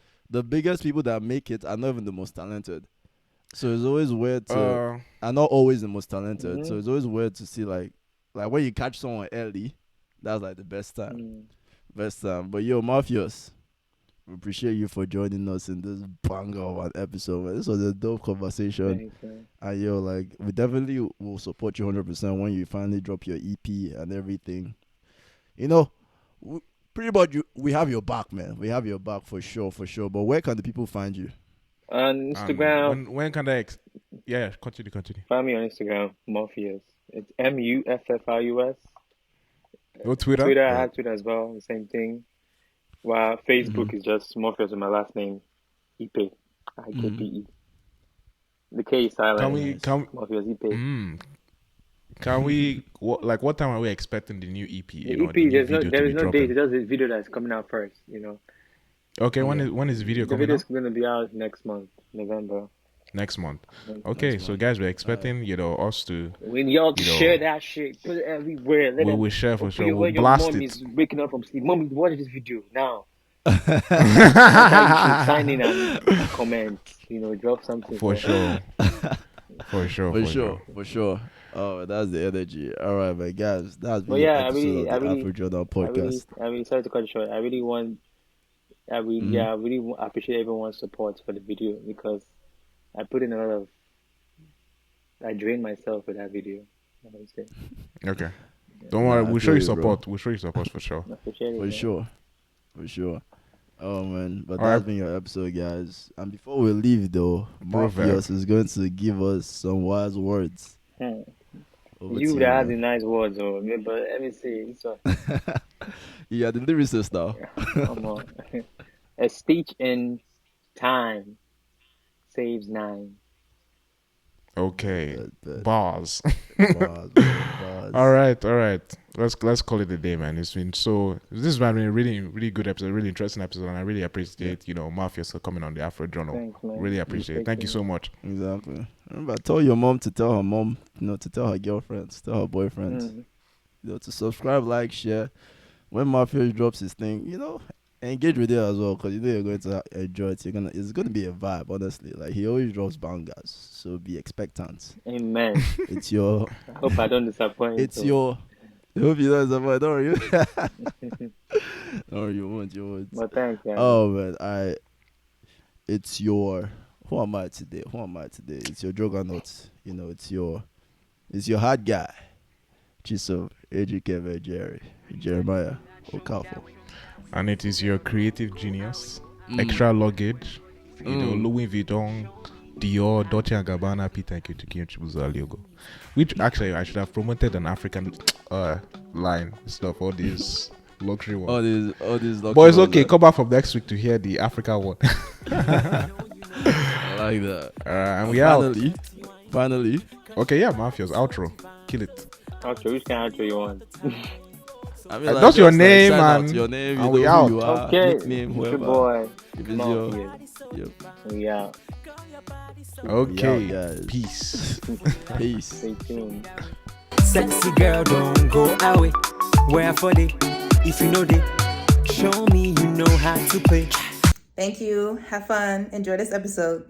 Speaker 3: biggest people that make it are not even the most talented. So it's always weird to, I'm not always the most talented. So it's always weird to see like when you catch someone early, that's like the best time. Best time. But Muffius, we appreciate you for joining us in this banger of an episode, man. This was a dope conversation.
Speaker 2: Thanks,
Speaker 3: and we definitely will support you 100% when you finally drop your EP and everything. Pretty much we have your back, man. We have your back for sure. But where can the people find you?
Speaker 2: On Instagram.
Speaker 5: When can they? Continue.
Speaker 2: Find me on Instagram, Muffius. It's Muffrus.
Speaker 5: Go Twitter.
Speaker 2: I have Twitter as well. The same thing. While Facebook is just Muffius with my last name, Ipe, IKPE. The K is silent. Muffius Ipe.
Speaker 5: Can we? What time are we expecting the new EP?
Speaker 2: The EP, there is no date. It's just a video that's coming out first.
Speaker 5: Okay, when is the video coming out?
Speaker 2: The video's going to be out next month, November.
Speaker 5: Next month. Okay, so guys, we're expecting us to.
Speaker 2: When y'all share that shit, put it everywhere.
Speaker 5: We'll share for sure. We'll
Speaker 2: when
Speaker 5: blast
Speaker 2: your mom
Speaker 5: it.
Speaker 2: is waking up from sleep, mommy, watch this video now. Sign in and comment. Drop something.
Speaker 5: For sure. For sure.
Speaker 3: Oh, that's the energy. All right, man, guys. That's been
Speaker 2: I
Speaker 3: the Afro Journal podcast.
Speaker 2: I really sorry to cut it short. I really appreciate everyone's support for the video because I put in I drained myself with that video.
Speaker 5: Okay. Don't worry, we'll show you support. We'll show you support for sure.
Speaker 3: For sure. Oh man, but
Speaker 5: All
Speaker 3: that's
Speaker 5: right.
Speaker 3: been your episode, guys. And before we leave, though, Muffius is going to give us some wise words. Over
Speaker 2: You
Speaker 3: to
Speaker 2: that has
Speaker 3: man.
Speaker 2: the nice words, but let me see. So,
Speaker 3: Yeah, the lyricist now.
Speaker 2: come on. A stitch in time saves 9.
Speaker 5: Okay.
Speaker 3: But-
Speaker 5: Bars.
Speaker 3: Bars.
Speaker 5: All right. Let's call it a day, man. It's been this has been a really good episode, really interesting episode, and I really appreciate Muffius for coming on the Afro Journal.
Speaker 2: Thanks, man.
Speaker 5: Really appreciate it. Thank you so much.
Speaker 3: Exactly. Remember, tell your mom to tell her mom, to tell her girlfriends, tell her boyfriends, to subscribe, like, share. When Muffius drops his thing, engage with it as well, because you're going to enjoy it. It's gonna be a vibe, honestly. Like, he always drops bangers, so be expectant.
Speaker 2: Amen.
Speaker 3: It's your.
Speaker 2: I hope I don't disappoint.
Speaker 3: It's your. I hope you don't disappoint. Don't worry. No, you won't.
Speaker 2: But thanks, guys.
Speaker 3: Oh man, it's your. Who am I today? It's your juggernaut. It's your hard guy. Chiso, AJK, Jeremiah, Okafor.
Speaker 5: And it is your creative genius, extra luggage, Louis Vuitton, Dior, Dolce & Gabbana, Peter Chibuzo. Which actually I should have promoted an African line stuff. All these luxury ones.
Speaker 3: All these luxury
Speaker 5: But it's
Speaker 3: ones,
Speaker 5: okay. Come back from next week to hear the Africa one.
Speaker 3: I like that.
Speaker 5: And we out.
Speaker 3: Finally.
Speaker 5: Okay, yeah, Muffius outro. Kill it.
Speaker 2: Outro, which kind of outro you want?
Speaker 3: I mean,
Speaker 5: That's your name,
Speaker 3: man.
Speaker 5: man.
Speaker 3: Your name,
Speaker 5: And we
Speaker 3: who
Speaker 5: out.
Speaker 3: you are,
Speaker 2: Okay,
Speaker 3: nickname,
Speaker 2: it's
Speaker 3: whoever.
Speaker 2: your boy.
Speaker 3: If it's your,
Speaker 2: Muffius.
Speaker 3: yep.
Speaker 2: We out.
Speaker 5: Okay.
Speaker 3: We out, guys.
Speaker 5: Peace.
Speaker 3: Peace.
Speaker 2: Stay tuned.
Speaker 4: Sexy girl, don't go away. Where for they? If you know they, show me you know how to play.
Speaker 1: Thank you. Have fun. Enjoy this episode.